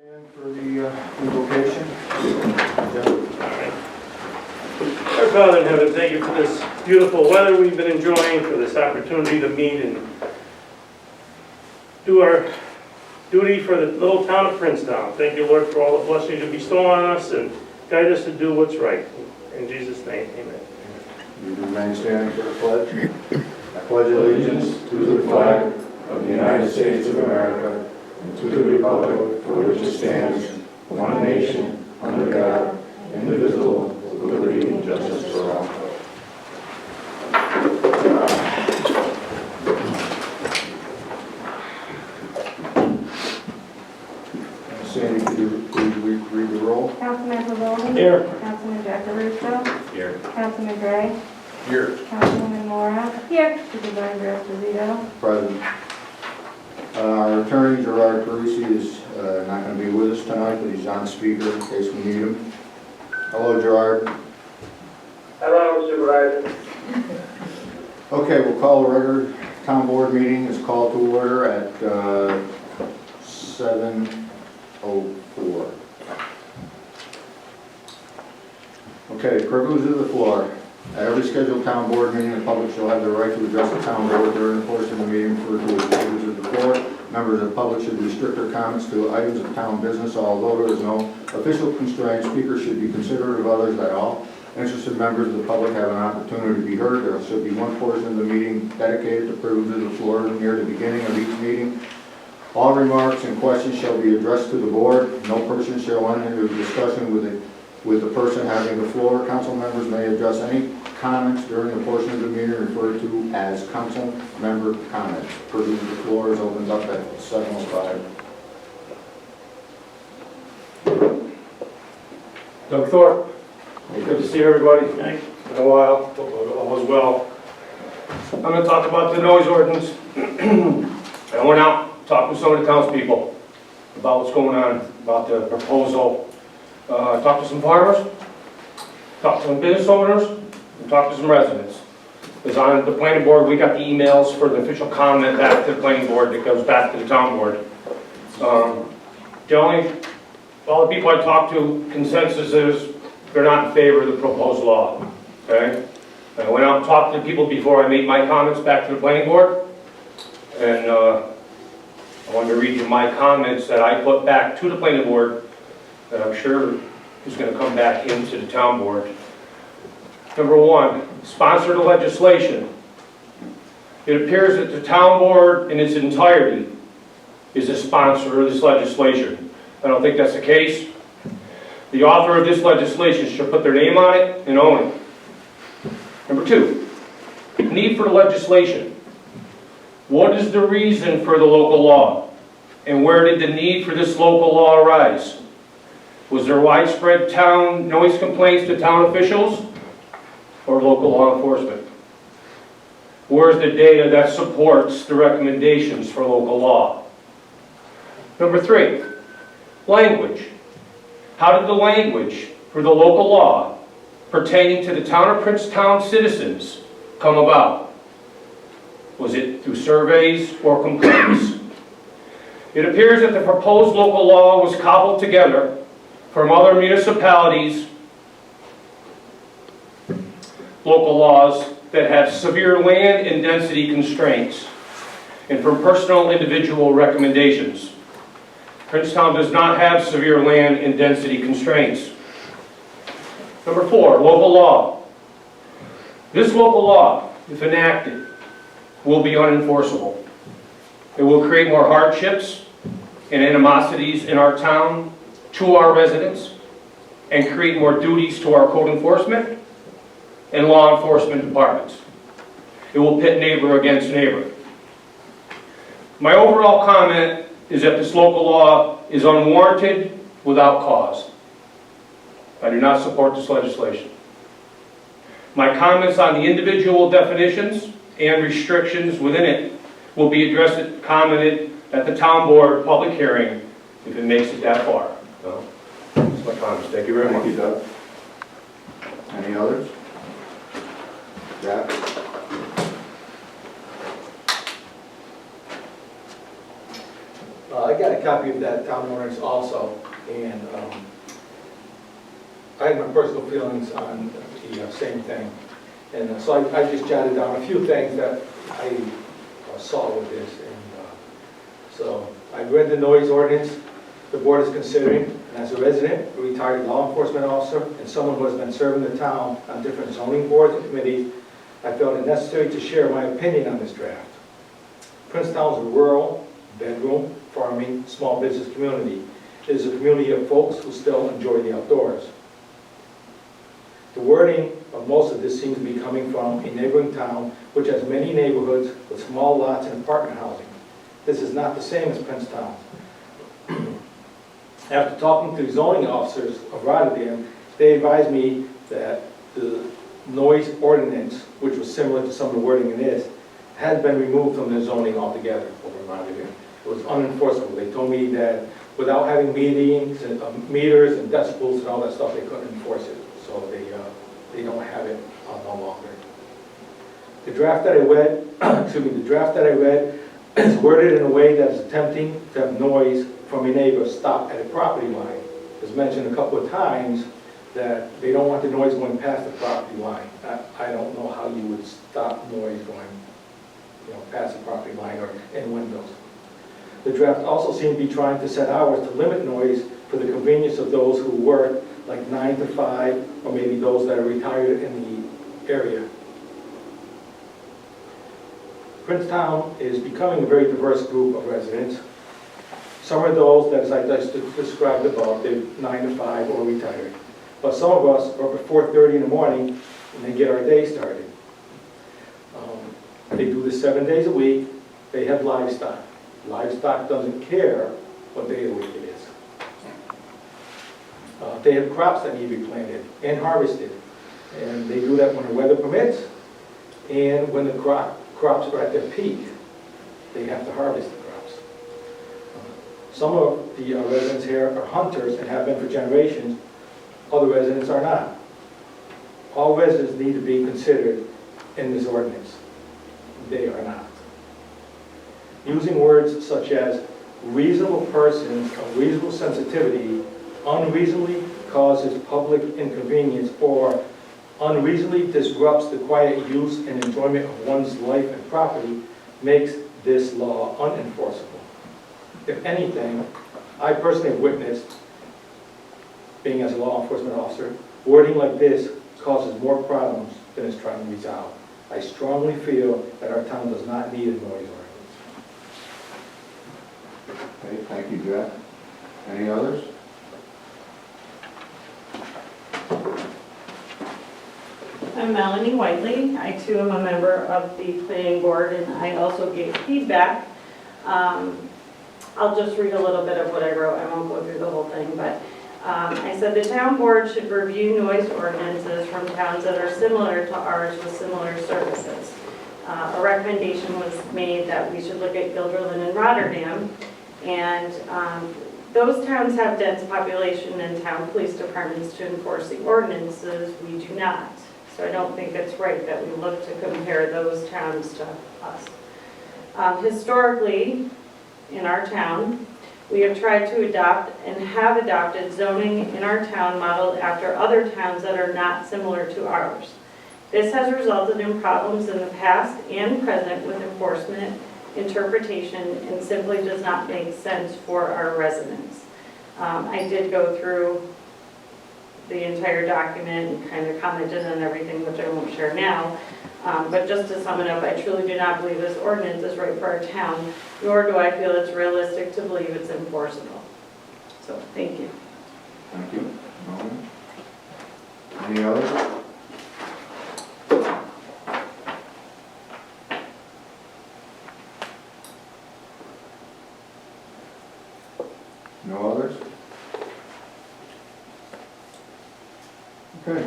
And for the invocation. Our Father in heaven, thank you for this beautiful weather we've been enjoying, for this opportunity to meet and do our duty for the little town of Princetown. Thank you, Lord, for all the blessings you bestow on us and guide us to do what's right. In Jesus' name, amen. You remain standing for the pledge. I pledge allegiance to the flag of the United States of America and to the republic for which it stands, one nation, under God, indivisible, with liberty and justice for all. Sandy, could you please read the roll? Councilman Pavolny? Here. Councilman Jackaruso? Here. Councilman Gray? Here. Councilwoman Mora? Here. Supervisor Esposito? Present. Our attorney, Gerard Parisi, is not going to be with us tonight, but he's on speaker in case we need him. Hello, Gerard. Hello, Supervisor. Okay, we'll call the regular town board meeting. Is called to order at 7:04. Okay, privilege of the floor. At every scheduled town board meeting, the public shall have the right to address the town board during the course of the meeting referred to as privilege of the floor. Members of the public should restrict their comments to items of town business, although there is no official constraint. Speakers should be considerate of others that all interested members of the public have an opportunity to be heard. There should be one portion of the meeting dedicated to privilege of the floor near the beginning of each meeting. All remarks and questions shall be addressed to the board. No person shall enter into a discussion with the person having the floor. Council members may address any comments during the portion of the meeting referred to as council member comments. Privilege of the floor is opened up at 7:05. Doug Thorpe. Good to see everybody. Thanks. Been a while. Hope all was well. I'm going to talk about the noise ordinance. I went out, talked with some of the townspeople about what's going on, about the proposal. Talked to some farmers, talked to some business owners, and talked to some residents. Because on the planning board, we got the emails for the official comment back to the planning board that goes back to the town board. Generally, all the people I talked to, consensus is they're not in favor of the proposed law. Okay? I went out and talked to people before I made my comments back to the planning board, and I wanted to read you my comments that I put back to the planning board that I'm sure is going to come back into the town board. Number one, sponsor the legislation. It appears that the town board in its entirety is a sponsor of this legislation. I don't think that's the case. The author of this legislation should put their name on it and own it. Number two, need for the legislation. What is the reason for the local law? And where did the need for this local law arise? Was there widespread town noise complaints to town officials or local law enforcement? Where's the data that supports the recommendations for local law? Number three, language. How did the language for the local law pertaining to the town of Princetown citizens come about? Was it through surveys or complaints? It appears that the proposed local law was cobbled together from other municipalities' local laws that have severe land and density constraints, and from personal individual recommendations. Princetown does not have severe land and density constraints. Number four, local law. This local law, if enacted, will be unenforceable. It will create more hardships and animosities in our town to our residents, and create more duties to our code enforcement and law enforcement departments. It will pit neighbor against neighbor. My overall comment is that this local law is unwarranted without cause. I do not support this legislation. My comments on the individual definitions and restrictions within it will be addressed, commented at the town board public hearing if it makes it that far. So, that's my comments. Thank you very much. Thank you, Doug. Any others? Jack? I got a copy of that town ordinance also, and I had my personal feelings on the same thing. And so I just jotted down a few things that I saw with this. And so I read the noise ordinance the board is considering, and as a resident, a retired law enforcement officer, and someone who has been serving the town on different zoning boards and committees, I felt it necessary to share my opinion on this draft. Princetown is a rural, bedroom, farming, small business community. It is a community of folks who still enjoy the outdoors. The wording of most of this seems to be coming from a neighboring town which has many neighborhoods with small lots and apartment housing. This is not the same as Princetown. After talking to zoning officers of Rotterdam, they advised me that the noise ordinance, which was similar to some of the wording in this, had been removed from the zoning altogether over in Rotterdam. It was unenforceable. They told me that without having meetings and meters and decibels and all that stuff, they couldn't enforce it. So they don't have it no longer. The draft that I read, the draft that I read is worded in a way that is attempting to have noise from a neighbor stop at a property line. It's mentioned a couple of times that they don't want the noise going past the property line. I don't know how you would stop noise going, past the property line or in windows. The draft also seemed to be trying to set hours to limit noise for the convenience of those who work, like 9 to 5, or maybe those that are retired in the area. Princetown is becoming a very diverse group of residents. Some are those that, as I just described above, they're 9 to 5 or retired. But some of us are up at 4:30 in the morning and they get our day started. They do this 7 days a week. They have livestock. Livestock doesn't care what day of the week it is. They have crops that need to be planted and harvested. And they do that when the weather permits and when the crops are at their peak. They have to harvest the crops. Some of the residents here are hunters and have been for generations. Other residents are not. All residents need to be considered in this ordinance. They are not. Using words such as reasonable persons of reasonable sensitivity unreasonably causes public inconvenience or unreasonably disrupts the quiet use and enjoyment of one's life and property makes this law unenforceable. If anything, I personally have witnessed, being as a law enforcement officer, wording like this causes more problems than it's trying to resolve. I strongly feel that our town does not need a noise ordinance. Okay, thank you, Jack. Any others? I'm Melanie Whiteley. I too am a member of the planning board and I also gave feedback. I'll just read a little bit of what I wrote. I won't go through the whole thing, but I said the town board should review noise ordinances from towns that are similar to ours with similar services. A recommendation was made that we should look at Guilderland and Rotterdam, and those towns have dense population and town police departments to enforce the ordinances. We do not. So I don't think it's right that we look to compare those towns to us. Historically, in our town, we have tried to adopt and have adopted zoning in our town modeled after other towns that are not similar to ours. This has resulted in problems in the past and present with enforcement, interpretation, and simply does not make sense for our residents. I did go through the entire document and kind of commented on everything, which I won't share now. But just to sum it up, I truly do not believe this ordinance is right for our town, nor do I feel it's realistic to believe it's enforceable. So, thank you. Thank you. Norman? Any others? No others? Okay,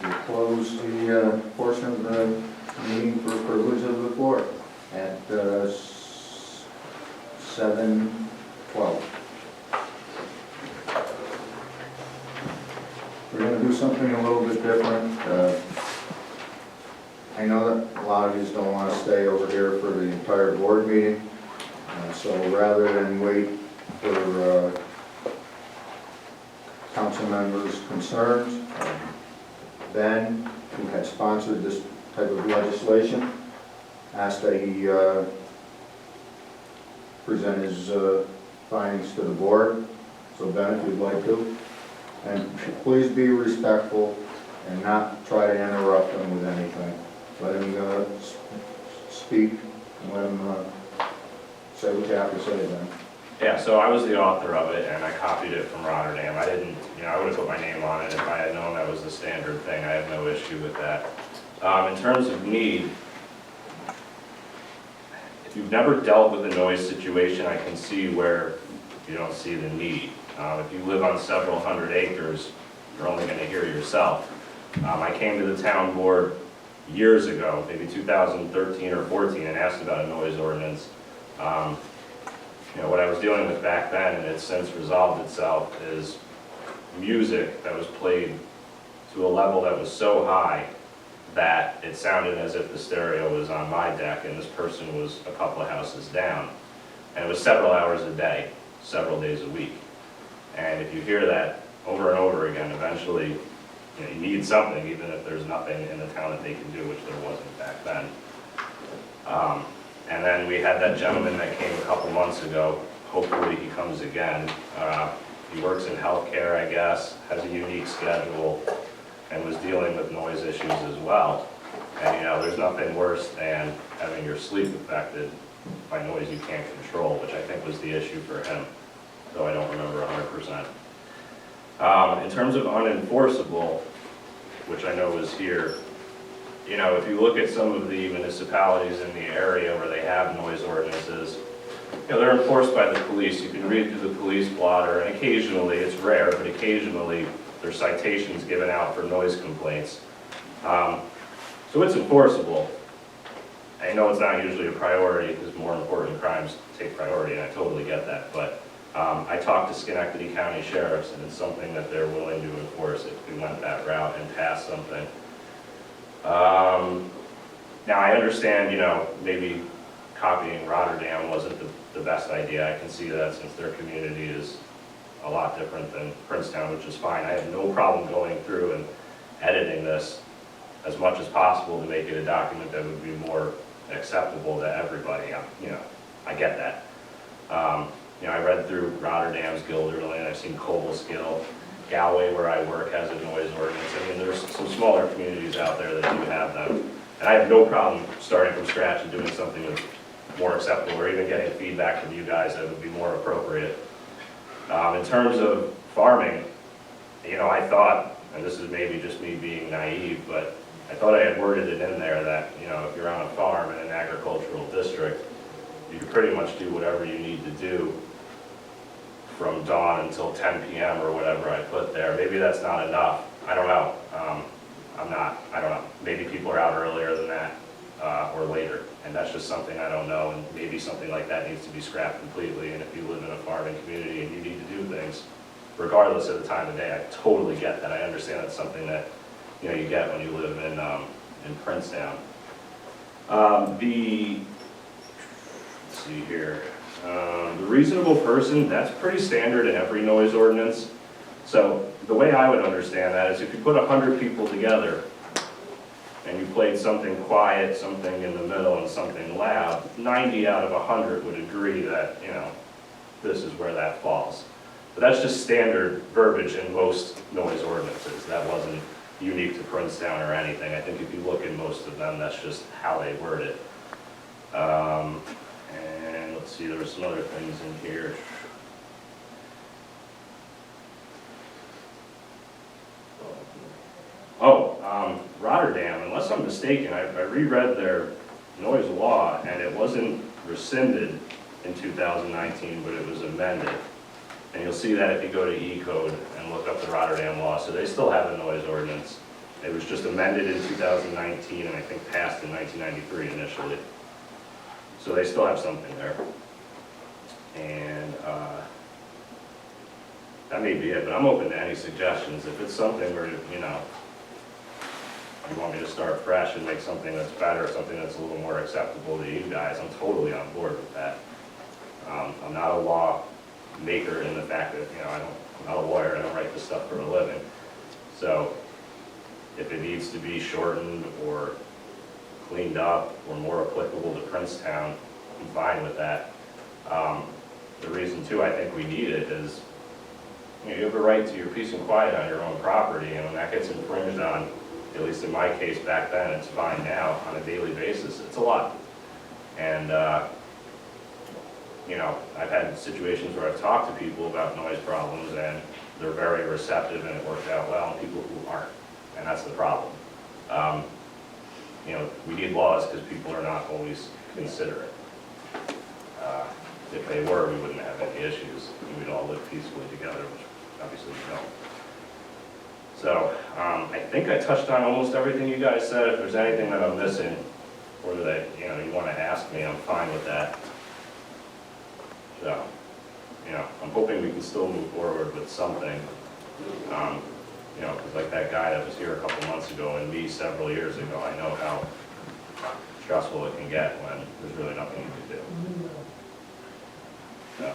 we'll close the portion of the meeting for privilege of the floor at 7:12. We're going to do something a little bit different. I know that a lot of you don't want to stay over here for the entire board meeting, so rather than wait for council members' concerns. Ben, who had sponsored this type of legislation, asked that he present his findings to the board. So Ben, if you'd like to. And please be respectful and not try to interrupt him with anything. Let him speak and let him say what you have to say then. Yeah, so I was the author of it, and I copied it from Rotterdam. I didn't, I would have put my name on it if I had known that was the standard thing. I have no issue with that. In terms of need, if you've never dealt with a noise situation, I can see where you don't see the need. If you live on several hundred acres, you're only going to hear yourself. I came to the town board years ago, maybe 2013 or 14, and asked about a noise ordinance. What I was dealing with back then, and it's since resolved itself, is music that was played to a level that was so high that it sounded as if the stereo was on my deck and this person was a couple of houses down. And it was several hours a day, several days a week. And if you hear that over and over again, eventually you need something, even if there's nothing in the town that they can do, which there wasn't back then. And then we had that gentleman that came a couple months ago. Hopefully he comes again. He works in healthcare, I guess, has a unique schedule, and was dealing with noise issues as well. And there's nothing worse than having your sleep affected by noise you can't control, which I think was the issue for him, though I don't remember 100%. In terms of unenforceable, which I know is here, if you look at some of the municipalities in the area where they have noise ordinances, they're enforced by the police. You can read through the police blotter, and occasionally, it's rare, but occasionally there's citations given out for noise complaints. So it's enforceable. I know it's not usually a priority because more important crimes take priority, and I totally get that, but I talked to Schenectady County Sheriffs, and it's something that they're willing to enforce if we went that route and pass something. Now I understand, maybe copying Rotterdam wasn't the best idea. I can see that since their community is a lot different than Princetown, which is fine. I have no problem going through and editing this as much as possible to make it a document that would be more acceptable to everybody. I get that. I read through Rotterdam's Guilderland, and I've seen Cobleskill. Galway, where I work, has a noise ordinance. There's some smaller communities out there that do have them. And I have no problem starting from scratch and doing something that's more acceptable, or even getting feedback from you guys that would be more appropriate. In terms of farming, I thought, and this is maybe just me being naive, but I thought I had worded it in there that, if you're on a farm in an agricultural district, you can pretty much do whatever you need to do from dawn until 10 p.m. or whatever I put there. Maybe that's not enough. I don't know. I don't know. Maybe people are out earlier than that or later, and that's just something I don't know, and maybe something like that needs to be scrapped completely. And if you live in a farming community and you need to do things, regardless of the time of day, I totally get that. I understand that's something that you get when you live in Princetown. Let's see here. The reasonable person, that's pretty standard in every noise ordinance. So the way I would understand that is if you put 100 people together and you played something quiet, something in the middle, and something loud, 90 out of 100 would agree that, this is where that falls. But that's just standard verbiage in most noise ordinances. That wasn't unique to Princetown or anything. I think if you look in most of them, that's just how they word it. And let's see, there were some other things in here. Rotterdam, unless I'm mistaken, I reread their noise law, and it wasn't rescinded in 2019, but it was amended. And you'll see that if you go to E-Code and look up the Rotterdam law. So they still have a noise ordinance. It was just amended in 2019, and I think passed in 1993 initially. So they still have something there. And that may be it, but I'm open to any suggestions. If it's something where, you want me to start fresh and make something that's better, something that's a little more acceptable to you guys, I'm totally on board with that. I'm not a law maker in the fact that, I'm not a lawyer, I don't write this stuff for a living. So if it needs to be shortened or cleaned up or more applicable to Princetown, I'm fine with that. The reason too I think we need it is, you have a right to your peace and quiet on your own property, and when that gets infringed on, at least in my case back then, it's fine now, on a daily basis, it's a lot. And, I've had situations where I've talked to people about noise problems, and they're very receptive, and it worked out well, and people who aren't, and that's the problem. We need laws because people are not always considerate. If they were, we wouldn't have any issues, and we'd all live peacefully together, which obviously we don't. So, I think I touched on almost everything you guys said. If there's anything that I'm missing, or that, you want to ask me, I'm fine with that. So, I'm hoping we can still move forward with something. Because like that guy that was here a couple months ago, and me several years ago, I know how stressful it can get when there's really nothing you can do. So,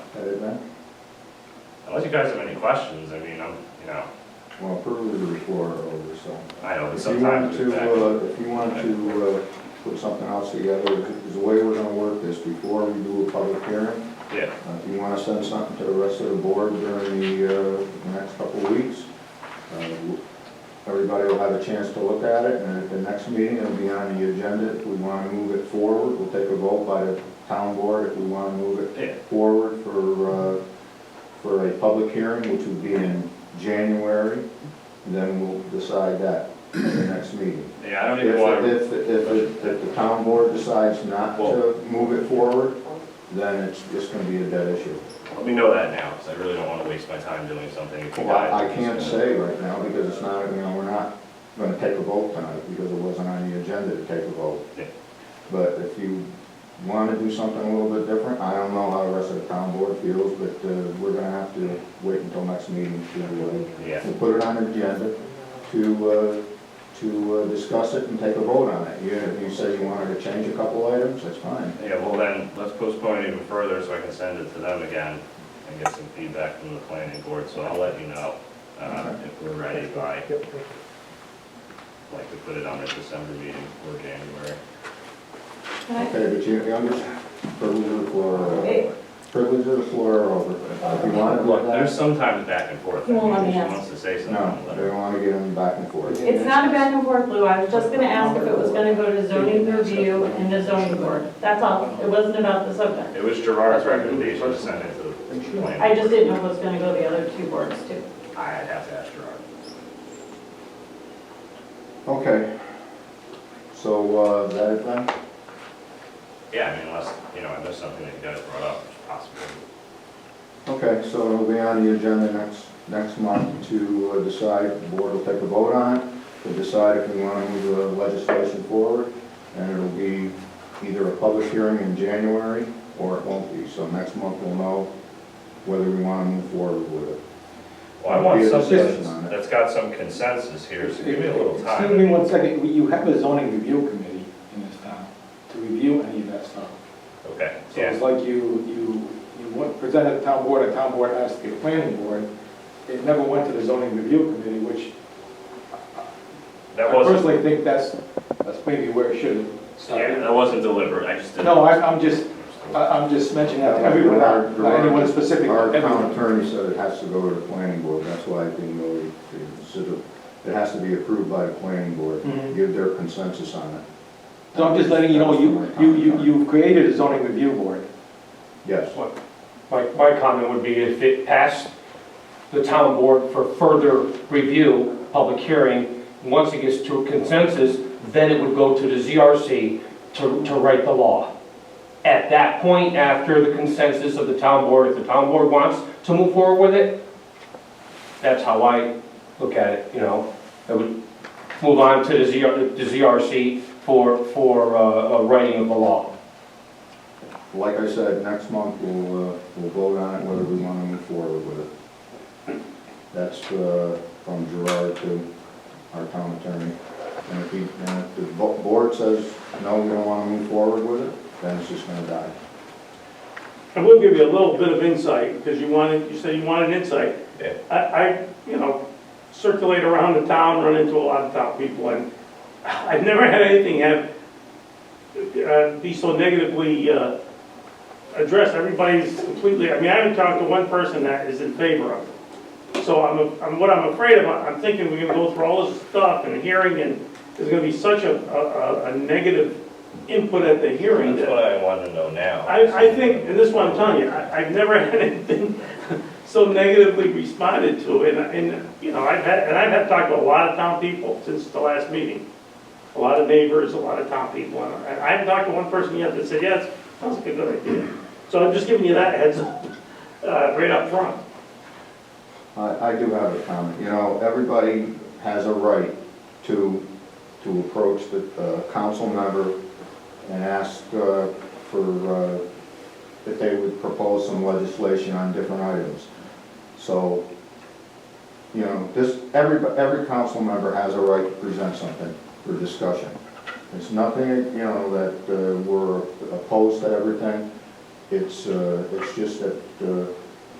unless you guys have any questions, I mean, Well, privilege of the floor are over, so. I know, but If you want sometimes to, it's back. if you want to put something else together, is the way we're gonna work this before we do a public hearing. Yeah, If you wanna send something to the rest of the board during the next couple of weeks, everybody will have a chance to look at it, and at the next meeting, it'll be on the agenda. If we wanna move it forward, we'll take a vote by the town board if we wanna move it forward for a public hearing, which would be in January, then we'll decide that at the next meeting. yeah, I don't even want to, If the town board decides not to move it forward, then it's just gonna be a dead issue. let me know that now, because I really don't want to waste my time doing something. If you Well, guys- I can't say right now, because it's not, we're not gonna take a vote tonight, because it wasn't on the agenda to take a vote. Yeah. But if you wanna do something a little bit different, I don't know how the rest of the town board feels, but we're gonna have to wait until next meeting Yeah. to put it on the agenda to discuss it and take a vote on it. If you say you wanted to change a couple items, that's fine. Yeah, well then, let's postpone it even further so I can send it to them again and get some feedback from the planning board, so I'll let you know if we're ready by, like to put it on the December meeting or January. Okay, but you understand, privilege of the floor are over. Privilege of the floor are over. If you want to Look, do there's that, sometimes back and forth. You won't let me If she ask. wants to say something. no, let they her. want to get them back and forth. It's not a back and forth, Lou. I was just gonna ask if it was gonna go to zoning review and the zoning board. That's all. It wasn't about the subject. It was Gerard's recommendation to send it to the planning. I just didn't know if it was gonna go the other two boards too. I'd have to ask Gerard. Okay. So, is that it then? Yeah, I mean, unless, I missed something that you guys brought up, which is possible. Okay, so it'll be on the agenda next month to decide, the board will take a vote on it, to decide if we want to move the legislation forward, and it'll be either a public hearing in January, or it won't be. So next month we'll know whether we want to move forward with it. Well, I want Be a something discussion on it. that's got some consensus here, so give me a little time. Excuse me one second, you have a zoning review committee in this town to review any of that stuff. Okay, So yeah. it's like you presented the town board asked the planning board, it never went to the zoning review committee, which That I wasn't, personally think that's maybe where it should have yeah, started. that wasn't deliberate, I just didn't. No, I'm just mentioning that to everyone, not anyone specific. Our town everyone. attorney said it has to go to the planning board, that's why I didn't really consider, it has to be approved by the planning board, Mhm. give their consensus on it. So I'm just letting you know, you've created a zoning review board. Yes. My comment would be if it passed the town board for further review, public hearing, once it gets to a consensus, then it would go to the ZRC to write the law. At that point, after the consensus of the town board, if the town board wants to move forward with it, that's how I look at it, It would move on to the ZRC for writing of the law. Like I said, next month we'll vote on it, whether we want to move forward with it. That's from Gerard to our town attorney. And if the board says, no, we don't want to move forward with it, then it's just going to die. I will give you a little bit of insight, because you said you wanted insight. Yeah. I circulate around the town, run into a lot of town people, and I've never had anything be so negatively addressed. Everybody's completely, I haven't talked to one person that is in favor of it. So what I'm afraid of, I'm thinking we're gonna go through all this stuff and the hearing, and there's gonna be such a negative input at the hearing. That's what I want to know now. I think, and this is what I'm telling you, I've never had anything so negatively responded to, and I've had talked to a lot of town people since the last meeting. A lot of neighbors, a lot of town people, and I haven't talked to one person yet that said, yes, sounds like a good idea. So I'm just giving you that heads up, right up front. I do have a comment. Everybody has a right to approach the council member and ask for if they would propose some legislation on different items. So, every council member has a right to present something for discussion. It's nothing, that we're opposed to everything. It's just that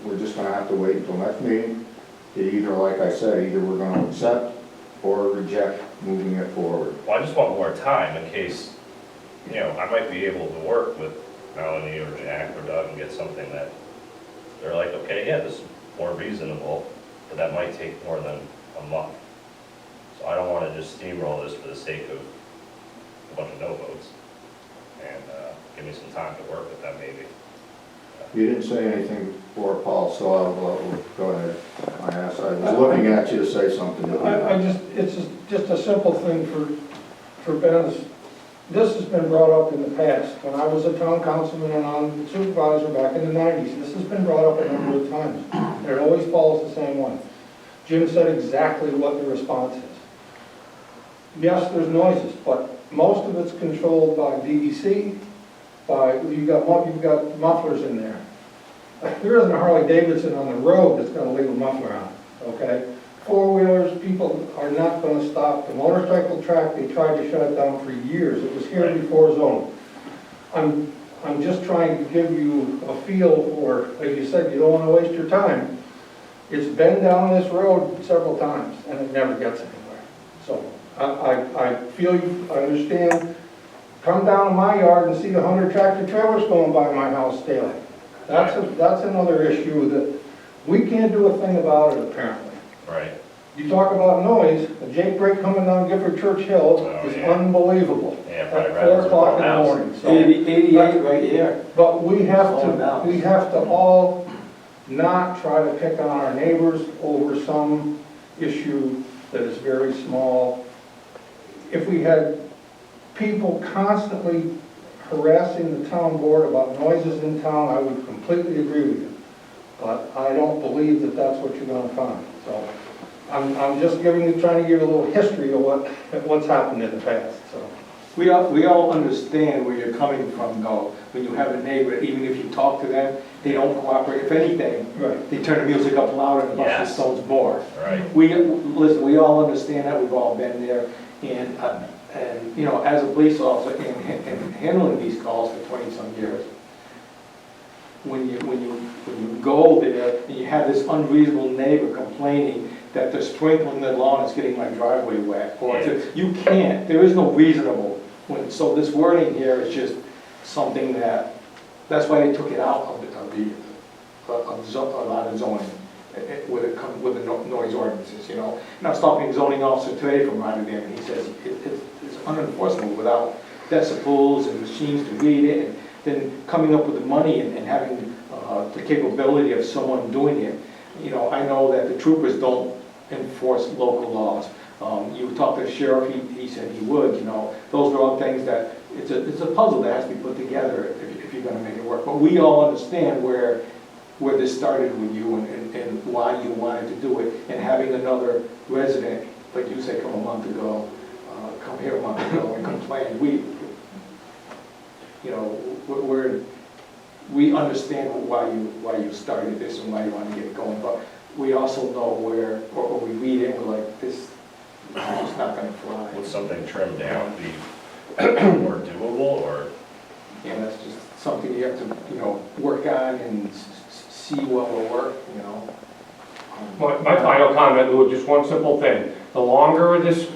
we're just gonna have to wait until next meeting to either, like I said, either we're gonna accept or reject moving it forward. Well, I just want more time in case, I might be able to work with Melanie or Jack or Doug and get something that they're like, okay, yeah, this is more reasonable, but that might take more than a month. So I don't want to just steamroll this for the sake of a bunch of no votes. And give me some time to work with them maybe. You didn't say anything before, Paul, so I'll go ahead. I was looking at you to say something. It's just a simple thing for Ben's. This has been brought up in the past. When I was a town councilman and on supervisor back in the 90s, this has been brought up a number of times. And it always follows the same way. Jim said exactly what the response is. Yes, there's noises, but most of it's controlled by DEC. You've got mufflers in there. There isn't a Harley Davidson on the road that's going to leave a muffler on, okay? Four-wheelers, people are not going to stop. The motorcycle track, they tried to shut it down for years. It was here before zoning. I'm just trying to give you a feel for, like you said, you don't want to waste your time. It's been down this road several times, and it never gets anywhere. So I feel you, I understand. Come down to my yard and see 100 tractor trailers going by my house daily. That's another issue that we can't do a thing about it, apparently. Right. You talk about noise, a Jake break coming down Gifford Church Hill is unbelievable. Yeah, at 4 o'clock in the morning. So, 88 right here. but we have to all not try to pick on our neighbors over some issue that is very small. If we had people constantly harassing the town board about noises in town, I would completely agree with you. But I don't believe that that's what you're going to find. So I'm just trying to give you a little history of what's happened in the past. So We all understand where you're coming from, though. When you have a neighbor, even if you talk to them, they don't cooperate. If anything, right. they turn the music up louder and bust the stones more. Right. Listen, we all understand that. We've all been there. And as a police officer and handling these calls for 20-some years, when you go there and you have this unreasonable neighbor complaining that they're sprinkling their lawn, it's getting my driveway wet, or you can't. There is no reasonable. So this wording here is just something that's why they took it out of a lot of zoning with the noise ordinances, And I was talking to the zoning officer today from Rotterdam, and he says it's unenforceable without decibels and machines to read it, and then coming up with the money and having the capability of someone doing it. I know that the troopers don't enforce local laws. You talk to the sheriff, he said he would, Those are all things that, it's a puzzle that has to be put together if you're going to make it work. But we all understand where this started with you and why you wanted to do it. And having another resident, like you said, come here a month ago and complain. We understand why you started this and why you want to get it going, but we also know where we read it, we're like, this is not going to fly. Would something trimmed down be more doable, or? Yeah, that's just something you have to, work on and see what will work, My final comment, Lou, just one simple thing. The longer this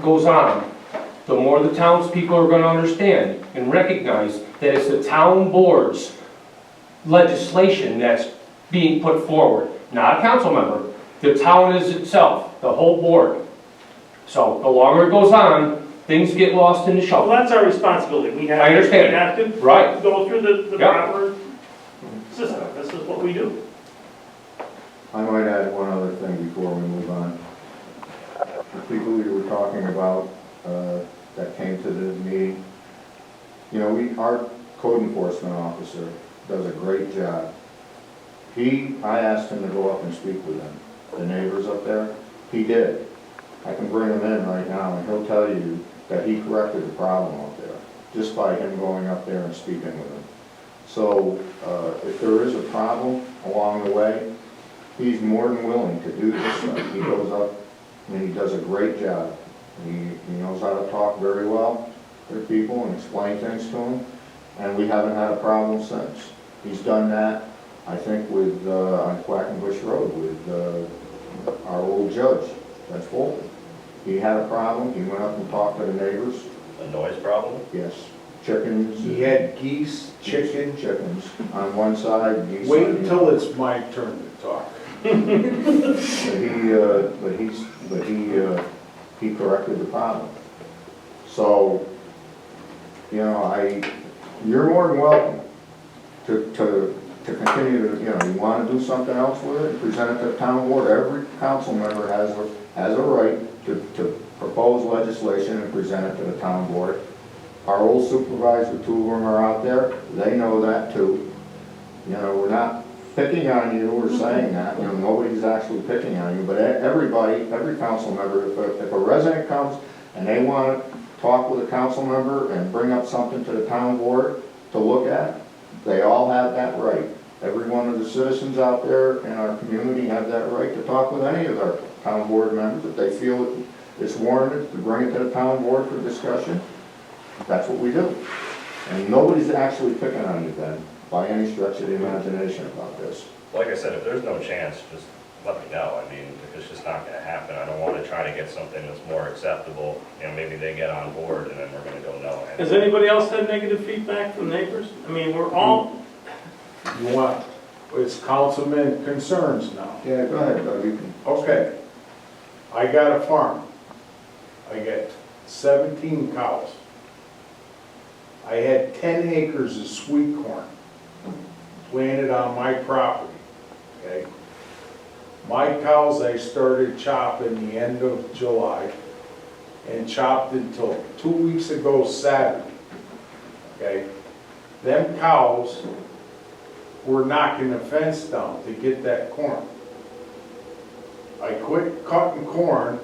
goes on, the more the townspeople are gonna understand and recognize that it's the town board's legislation that's being put forward, not a council member. The town is itself, the whole board. So the longer it goes on, things get lost in the Well, shuffle. that's our responsibility. We have, I understand. We have to Right. go through the Yep. proper system. This is what we do. I might add one other thing before we move on. The people you were talking about that came to the meeting, our code enforcement officer does a great job. I asked him to go up and speak with them, the neighbors up there. He did. I can bring him in right now and he'll tell you that he corrected the problem up there, just by him going up there and speaking with them. So if there is a problem along the way, he's more than willing to do this stuff. He goes up and he does a great job. He knows how to talk very well to people and explain things to them, and we haven't had a problem since. He's done that, I think, with on Quackenbush Road with our old judge, Judge Fulton. He had a problem, he went up and talked to the neighbors. A noise problem? Yes, chickens. He had geese, chicken. Chickens on one side, geese on Wait the until it's my turn to talk. But he corrected the problem. So, you're more than welcome to continue to, you want to do something else with it, present it to the town board. Every council member has a right to propose legislation and present it to the town board. Our old supervisor, 2 of them are out there, they know that too. We're not picking on you or saying that, nobody's actually picking on you, but every council member, if a resident comes and they want to talk with a council member and bring up something to the town board to look at, they all have that right. Every one of the citizens out there in our community have that right to talk with any of our town board members if they feel it's warranted to bring it to the town board for discussion. That's what we do. And nobody's actually picking on you then, by any stretch of the imagination about this. Like I said, if there's no chance, just let me know. I mean, if it's just not gonna happen, I don't wanna try to get something that's more acceptable, maybe they get on board and then we're gonna go no. Has anybody else had negative feedback from neighbors? I mean, we're all, You want, it's councilman concerns now. Yeah, go ahead, Doug, you can. Okay. I got a farm. I got 17 cows. I had 10 acres of sweet corn planted on my property, okay? My cows I started chopping the end of July and chopped until 2 weeks ago Saturday, okay? Them cows were knocking the fence down to get that corn. I quit cutting corn.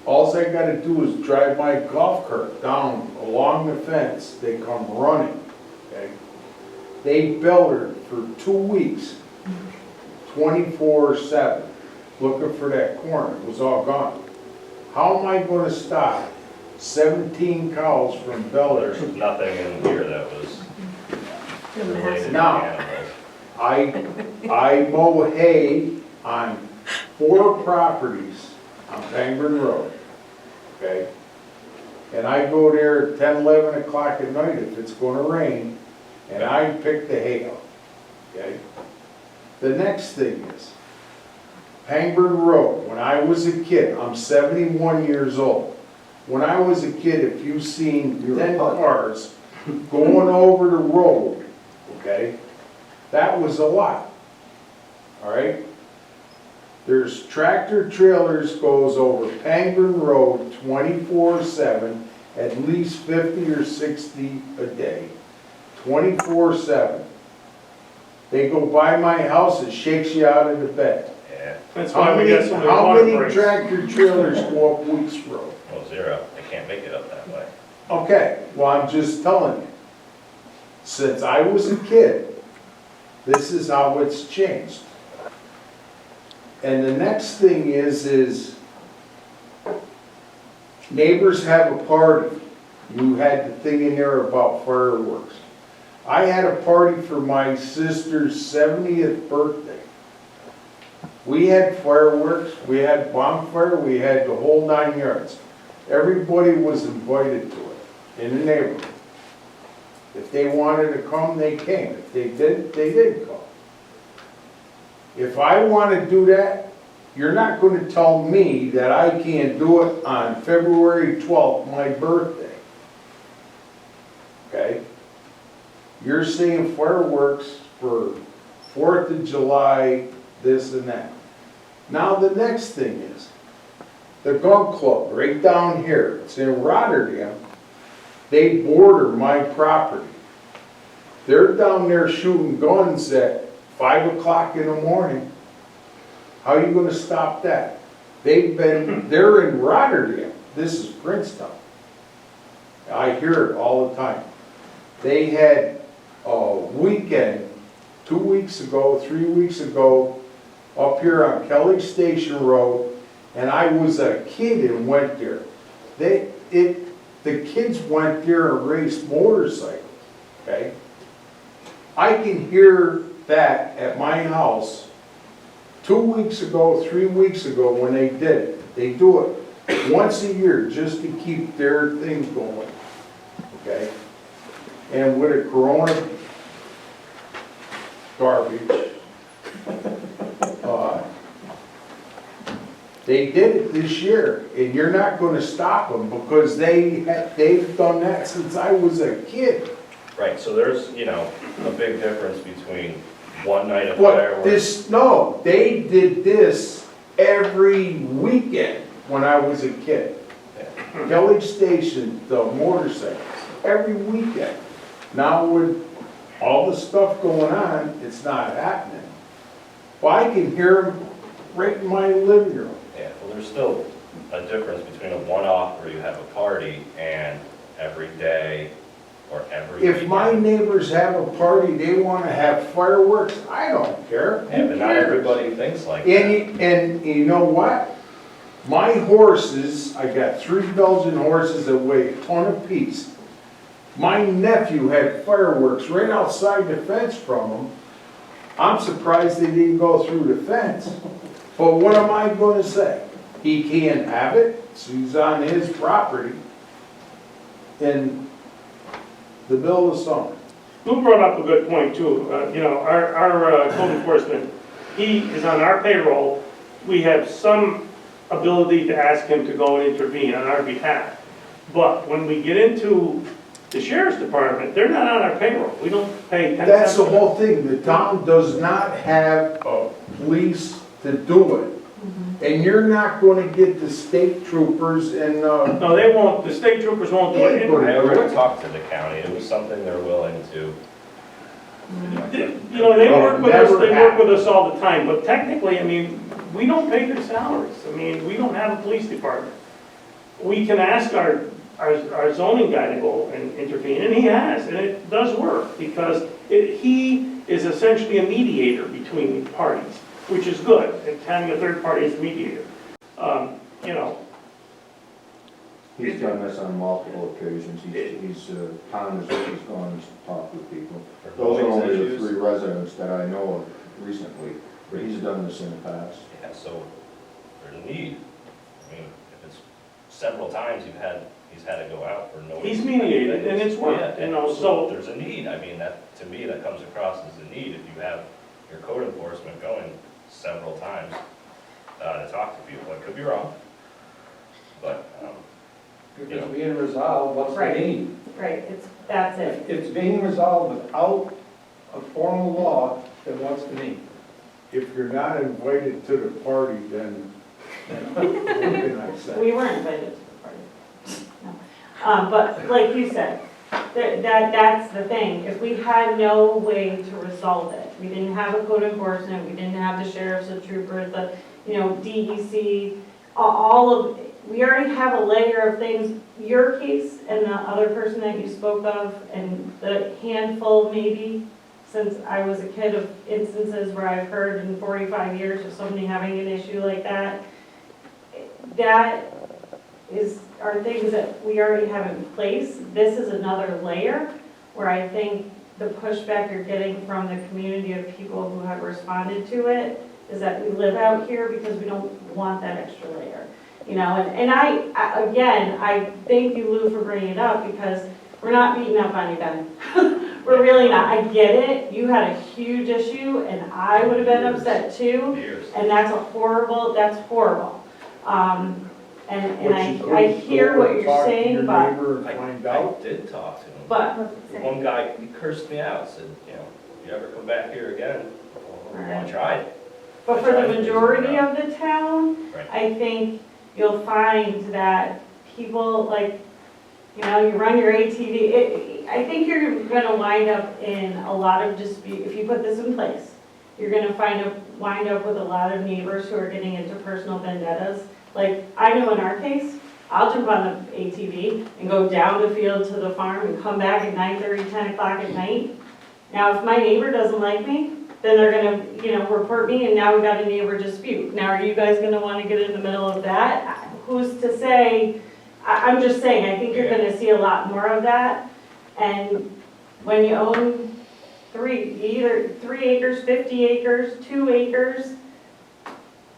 All I gotta do is drive my golf cart down along the fence. They come running, okay? They bellered for 2 weeks, 24/7, looking for that corn. It was all gone. How am I gonna stop 17 cows from bellering? There's nothing in here that was related to Now, animals. I mow hay on 4 properties on Pangburn Road, okay? And I go there at 10, 11 o'clock at night if it's gonna rain, and I pick the hay up, okay? The next thing is, Pangburn Road, when I was a kid, I'm 71 years old. When I was a kid, if you've seen 10 cars going over the road, okay, that was a lot, all right? There's tractor trailers goes over Pangburn Road 24/7, at least 50 or 60 a day, 24/7. They go by my house, it shakes you out of the bed. Yeah, that's why we got so many How water many breaks. tractor trailers go up Weeks Road? well, 0. I can't make it up that way. Okay, well, I'm just telling you. Since I was a kid, this is how it's changed. And the next thing is neighbors have a party. You had the thing in there about fireworks. I had a party for my sister's 70th birthday. We had fireworks, we had bonfire, we had the whole 9 yards. Everybody was invited to it in the neighborhood. If they wanted to come, they came. If they didn't, they didn't come. If I want to do that, you're not going to tell me that I can't do it on February 12th, my birthday. Okay? You're saying fireworks for 4th of July, this and that. Now the next thing is, the gun club right down here, it's in Rotterdam, they border my property. They're down there shooting guns at 5 o'clock in the morning. How are you gonna stop that? They're in Rotterdam. This is Princetown. I hear it all the time. They had a weekend, 2 weeks ago, 3 weeks ago, up here on Kelly Station Road, and I was a kid and went there. The kids went there and raced motorcycles, okay? I can hear that at my house 2 weeks ago, 3 weeks ago when they did it. They do it once a year just to keep their things going, okay? And with a Corona garbage, they did it this year, and you're not going to stop them because they've done that since I was a kid. Right, so there's, you know, a big difference between one night of But fireworks. no, they did this every weekend when I was a kid. Kelly Station, the motorcycles, every weekend. Now with all the stuff going on, it's not happening. Well, I can hear them right in my living room. Yeah, well, there's still a difference between a one-off where you have a party and every day or every If weekend. my neighbors have a party, they want to have fireworks, I don't care. Yeah, Who but not cares? everybody thinks like that. And you know what? My horses, I got 3 Belgian horses that weigh a ton apiece. My nephew had fireworks right outside the fence from him. I'm surprised they didn't go through the fence. But what am I going to say? He can't have it, he's on his property in the middle of summer. Lou brought up a good point too. You know, our code enforcement, he is on our payroll. We have some ability to ask him to go and intervene on our behalf. But when we get into the sheriff's department, they're not on our payroll. We don't pay 10 That's the cents. whole thing. The town does not have a police to do it. And you're not going to get the state troopers and, No, they won't, the state troopers won't do it anyway. I already talked to the county, it was something they're willing to. You know, they work with us, they work with us all the time, but technically, I mean, we don't pay their salaries. I mean, we don't have a police department. We can ask our zoning guy to go and intervene, and he has, and it does work, because he is essentially a mediator between the parties, which is good, and having a third party as a mediator. You know, He's done this on multiple occasions. He's gone and talked with people. Those are only the 3 residents that I know of recently, but he's done this in the past. Yeah, so there's a need. I mean, if it's several times he's had to go out for no. he's mediated, and it's worked, Yeah, you know, so so, there's a need. I mean, that, to me, that comes across as a need if you have your code enforcement going several times to talk to people. I could be wrong, but, If it's being resolved, what's the Right. need? Right, that's it. If it's being resolved without a formal law, then what's the need? if you're not invited to the party, then what can I say? We weren't invited to the party. No. But like you said, that's the thing. If we had no way to resolve it, we didn't have a code enforcement, we didn't have the sheriffs, the troopers, the, you know, DEC, all of, we already have a layer of things. Your case and the other person that you spoke of, and the handful maybe, since I was a kid, of instances where I've heard in 45 years of somebody having an issue like that, that are things that we already have in place. This is another layer where I think the pushback you're getting from the community of people who have responded to it is that we live out here because we don't want that extra layer. You know, and I thank you, Lou, for bringing it up because we're not beating up on you, Ben. We're really not. I get it. You had a huge issue and I would have been upset too. And that's horrible. And I hear what you're saying, but. I did talk to him. But. One guy, he cursed me out, said, you know, if you ever come back here again, I tried. But for the majority of the town, Right. I think you'll find that people like, you know, you run your ATV, I think you're gonna wind up in a lot of dispute, if you put this in place, you're gonna wind up with a lot of neighbors who are getting into personal vendettas. Like, I know in our case, I'll jump on the ATV and go down the field to the farm and come back at 9:30, 10 o'clock at night. Now, if my neighbor doesn't like me, then they're gonna, you know, report me and now we got a neighbor dispute. Now, are you guys gonna wanna get in the middle of that? Who's to say? I'm just saying, I think you're gonna see a lot more of that. And when you own either 3 acres, 50 acres, 2 acres,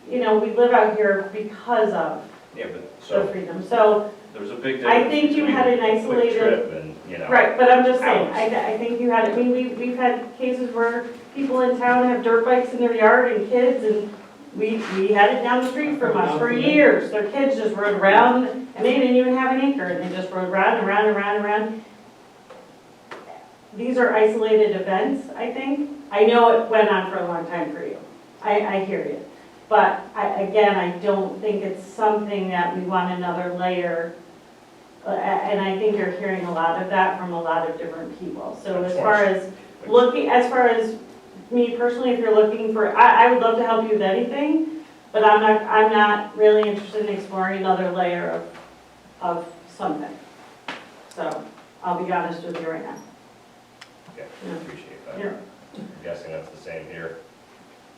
you know, we live out here because of Yeah, but the so freedom. So, there's a big difference. I think you had an between a quick isolated. trip and, you know. Right, but I'm just saying, hours. I think you had, I mean, we've had cases where people in town have dirt bikes in their yard and kids, and we had it down the street from us for years. Their kids just rode around, and they didn't even have an acre, and they just rode round and round and round and round. These are isolated events, I think. I know it went on for a long time for you. I hear you. But again, I don't think it's something that we want another layer. And I think you're hearing a lot of that from a lot of different people. So as far as me personally, if you're looking for, I would love to help you with anything, but I'm not really interested in exploring another layer of something. So I'll be honest with you right now. Okay, Yeah. appreciate that. Yeah. I'm guessing that's the same here.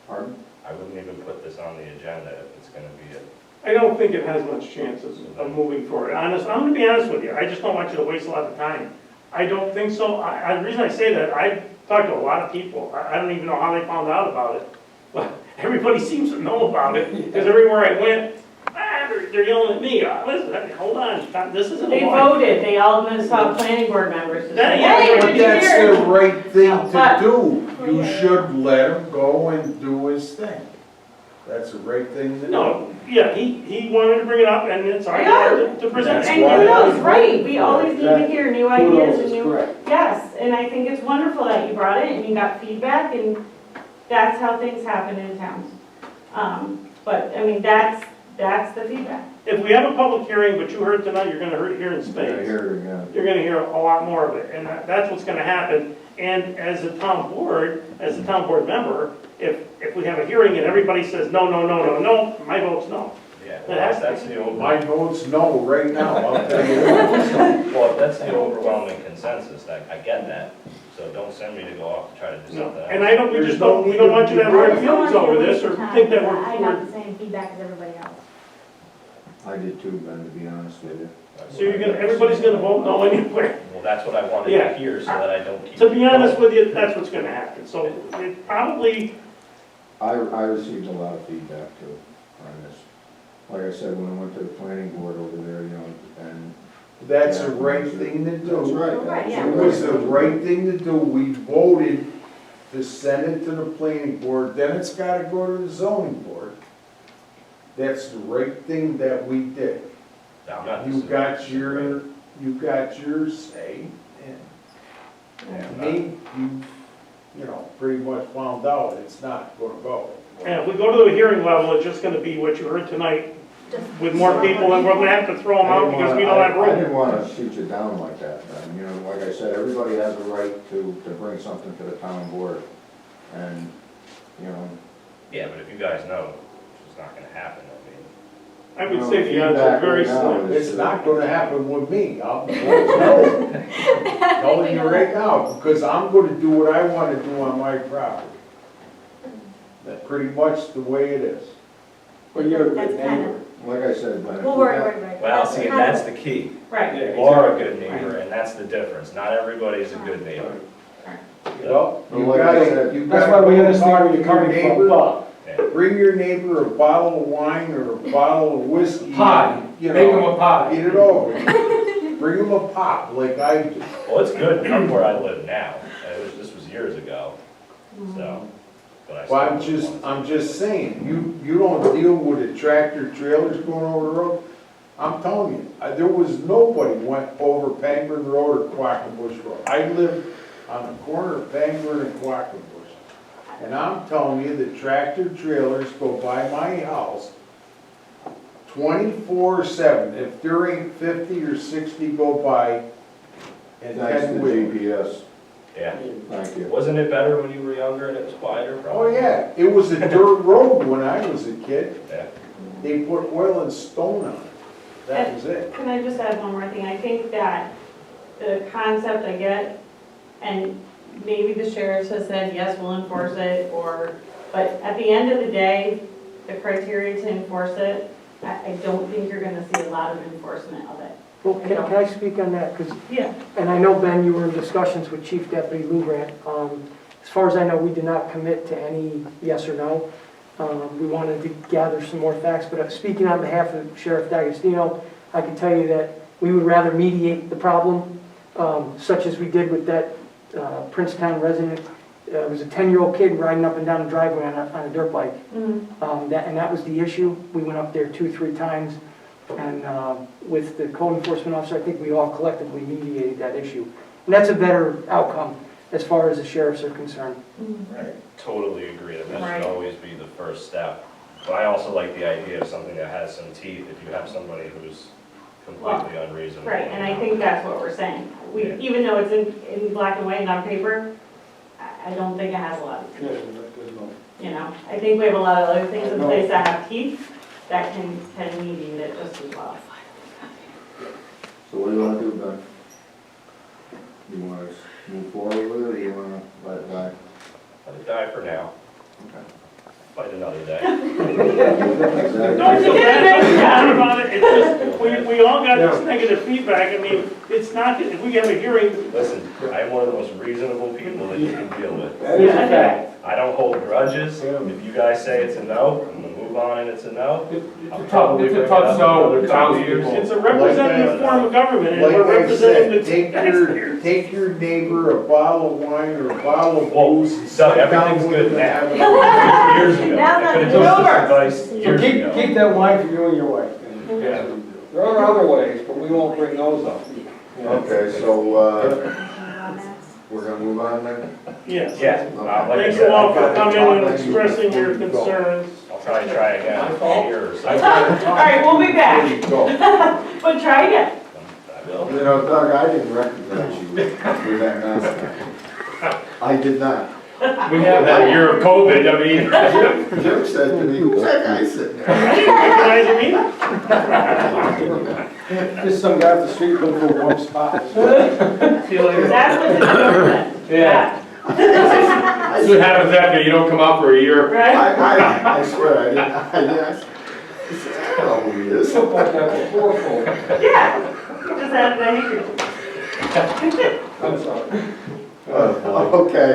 Pardon? I wouldn't even put this on the agenda if it's gonna be a. I don't think it has much chances of moving forward. I'm gonna be honest with you, I just don't want you to waste a lot of time. I don't think so. The reason I say that, I've talked to a lot of people. I don't even know how they found out about it. But everybody seems to know about it, because everywhere I went, they're yelling at me. Listen, hold on, this isn't a They law. voted, they all saw planning board members to say, Yeah, hey, But we're that's here. the right thing But- to do. You should let him go and do his thing. That's the right thing to do. No, yeah, he wanted to bring it up, and it's our job to present And it. who knows, right, we always need to hear new ideas and new, correct. yes, and I think it's wonderful that you brought it and you got feedback, and that's how things happen in towns. But, I mean, that's the feedback. If we have a public hearing, but you heard tonight, you're gonna hear in Yeah, spades. here again. You're gonna hear a lot more of it, and that's what's gonna happen. And as a town board member, if we have a hearing and everybody says, no, no, no, no, no, my vote's no. Yeah, That's the over. My vote's no right now, I'll tell you that. Well, if that's the overwhelming consensus, I get that. So don't send me to go off to try to do No, something else. and I don't, we don't want you to have hard feelings over this, or think that I got we're, the same feedback as everybody else. I did too, Ben, to be honest with you. so everybody's gonna vote no anyway. Well, that's what I wanted Yeah. to hear so that I don't keep. To be honest with you, that's what's gonna happen. So it probably, I received a lot of feedback too on this. Like I said, when I went to the planning board over there, you know, and. That's the right thing to That's do. right. Right, yeah. It was the right thing to do. We voted to send it to the planning board, then it's gotta go to the zoning board. That's the right thing that we did. I'm not You got your say, and me, you know, pretty much found out it's not gonna go. and if we go to the hearing level, it's just gonna be what you heard tonight with more people, and we're gonna have to throw them out because we don't have I room. didn't want to shoot you down like that, Ben. You know, like I said, everybody has a right to bring something to the town board. And, you know. Yeah, but if you guys know it's not gonna happen, I would say the odds are very slim. It's not gonna happen with me, I'll telling you right now, because I'm gonna do what I wanna do on my property. That's pretty much the way it is. Well, you're a That's good kind neighbor. Like I said, Ben. if Well, we right, got- right, right. well, see, and kind of- that's the key. Right, Yeah, You are a good neighbor, and that's the difference. Not everybody's a good neighbor. You know, you Like I gotta, said, you That's gotta why we go understand talk where to you're your coming from, neighbor. but Bring your neighbor a bottle of wine or a bottle of whiskey. pie, You make them know, a pie. get it over. Bring them a pop like I do. Well, it's good up where I live now. This was years ago, so. But I Well, still I'm just saying, you don't deal with the tractor trailers going over the road. I'm telling you, there was nobody went over Pangburn Road or Quackenbush Road. I lived on the corner of Pangburn and Quackenbush. And I'm telling you, the tractor trailers go by my house 24/7. If there ain't 50 or 60 go by and Thanks to 10 wheel. GPS. Yeah. Thank you. Wasn't it better when you were younger and it was quieter? Oh, Probably. yeah, it was a dirt road when I was a kid. Yeah. They put oil and stone on it. That was it. Can I just add one more thing? I think that the concept I get, and maybe the sheriff has said, yes, we'll enforce it, but at the end of the day, the criteria to enforce it, I don't think you're gonna see a lot of enforcement of it. Well, can I speak on that? 'Cause Yeah. and I know, Ben, you were in discussions with Chief Deputy Lou Grant. As far as I know, we did not commit to any yes or no. We wanted to gather some more facts, but speaking on behalf of Sheriff D'Agostino, I can tell you that we would rather mediate the problem, such as we did with that Princetown resident. It was a 10-year-old kid riding up and down the driveway on a dirt bike. That was the issue. We went up there 2-3 times. And with the code enforcement officer, I think we all collectively mediated that issue. And that's a better outcome as far as the sheriffs are concerned. I totally agree that that Right. should always be the first step. But I also like the idea of something that has some teeth if you have somebody who's completely unreasonable. Right, and I think that's what we're saying. Yeah. Even though it's in black and white and on paper, I don't think it has a lot of teeth. You know, I think we have a lot of other things in place that have teeth that can mediate it just as well. So what do you want to do, Ben? You want to move forward with it, or you want to let it die? Let it die for now. Okay. Fight another day. Don't feel bad about it, it's just, we all got this negative feedback, I mean, it's not, if we have a hearing, Listen, I'm one of the most reasonable people that you can deal with. that is a fact. I don't hold grudges. If you guys say it's a no, I'm gonna move on and it's a no. It's I'll a probably tough bring it up sell another with couple years. townspeople. it's a representative form of government, and Like we're I representing said, the taxpayers. take your neighbor a bottle of wine or a bottle of Well, booze. and Doug, sit down everything's with good them now. and have Years ago. Now I that could've it's took over. this advice So years ago. keep that wine for you and your wife. Yeah. There are other ways, but we won't bring those up. Okay, so, we're gonna move on then? Yes. Yeah. Like I Thanks said, a lot I'll for coming and expressing your concerns. probably try again in a year or so. I gotta All right, we'll be back. There you go. But try again. I will. You know, Doug, I didn't recognize you with that mask. I did not. We have that year of COVID, I mean. Jim said to me, who's that guy sitting there? I didn't recognize me. Just some guy off the street looking for a warm spot. See you later. That's what it's doing. Yeah. That's what happens after you don't come out for a year. Right? I swear, I didn't, I said, I don't know who he is. Something like that before, folks. Yeah. You just added a handkerchief. I'm sorry. Okay,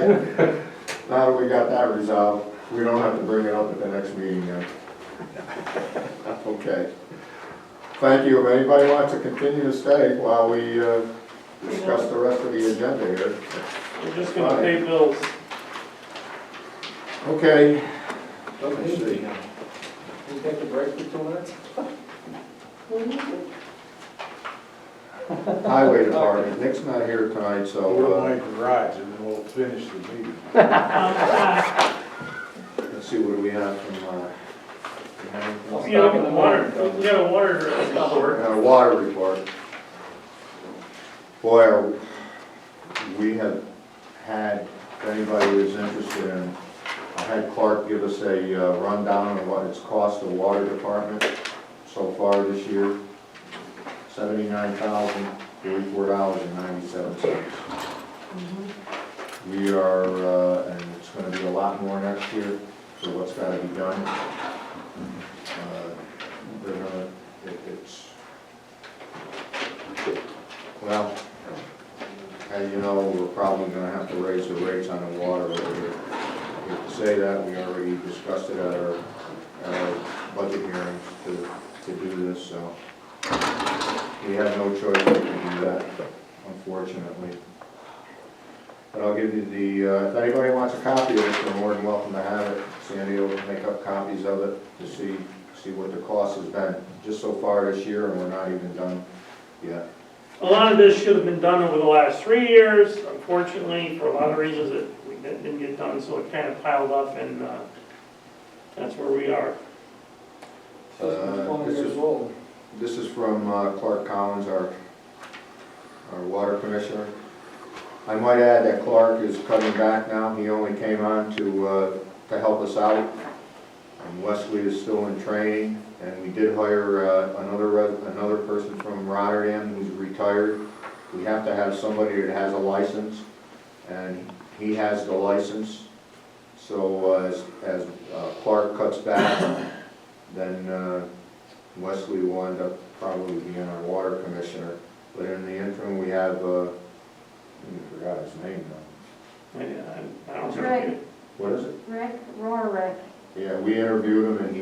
now that we got that resolved, we don't have to bring it up at the next meeting then. Okay. Thank you. If anybody wants to continue to stay while we discuss the rest of the agenda here. We're just gonna pay bills. Okay. Doesn't Let's need to be see. now. Can you take a break for 2 minutes? Highway Department, Nick's not here tonight, Go to so my garage and then we'll finish the meeting. let's see, what do we have from, You know, the water, we got a water report. water report. Boy, we have had, if anybody is interested in, I had Clark give us a rundown of what it's cost the water department so far this year. $79,044.97. We are, and it's gonna be a lot more next year for what's gotta be done. They're gonna, it's, well, I as you know, we're probably gonna have to raise the rates on the water over here. We have to say that, we already discussed it at our budget hearings to do this, so we have no choice but to do that, unfortunately. But I'll give you the, if anybody wants a copy of it, they're more than welcome to have it. Sandy will make up copies of it to see what the cost has been just so far this year, and we're not even done yet. A lot of this should have been done over the last 3 years. Unfortunately, for a lot of reasons, it didn't get done, so it kind of piled up, and that's where we are. This is from Clark Collins, our water commissioner. I might add that Clark is cutting back now. He only came on to help us out. And Wesley is still in training, and we did hire another person from Rotterdam who's retired. We have to have somebody that has a license, and he has the license. So as Clark cuts back, then Wesley will end up probably being our water commissioner. But in the interim, we have, I forgot his name now. I don't know. Rick, What is it? Rick. Yeah, we interviewed him, and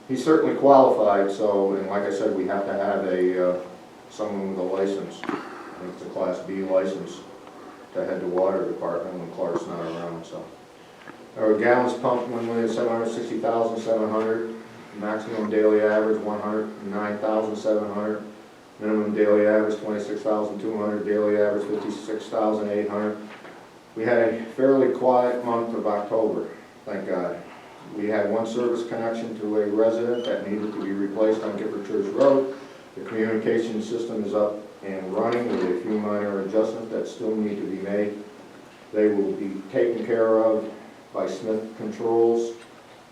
he's certainly qualified, so, and like I said, we have to have someone with a license. I think it's a Class B license to head the water department when Clark's not around, so. Our gallons pumped, 1,760,700, maximum daily average, 109,700, minimum daily average, 26,200, daily average, 56,800. We had a fairly quiet month of October. Thank God. We had one service connection to a resident that needed to be replaced on Gifford Church Road. The communication system is up and running with a few minor adjustments that still need to be made. They will be taken care of by Smith Controls.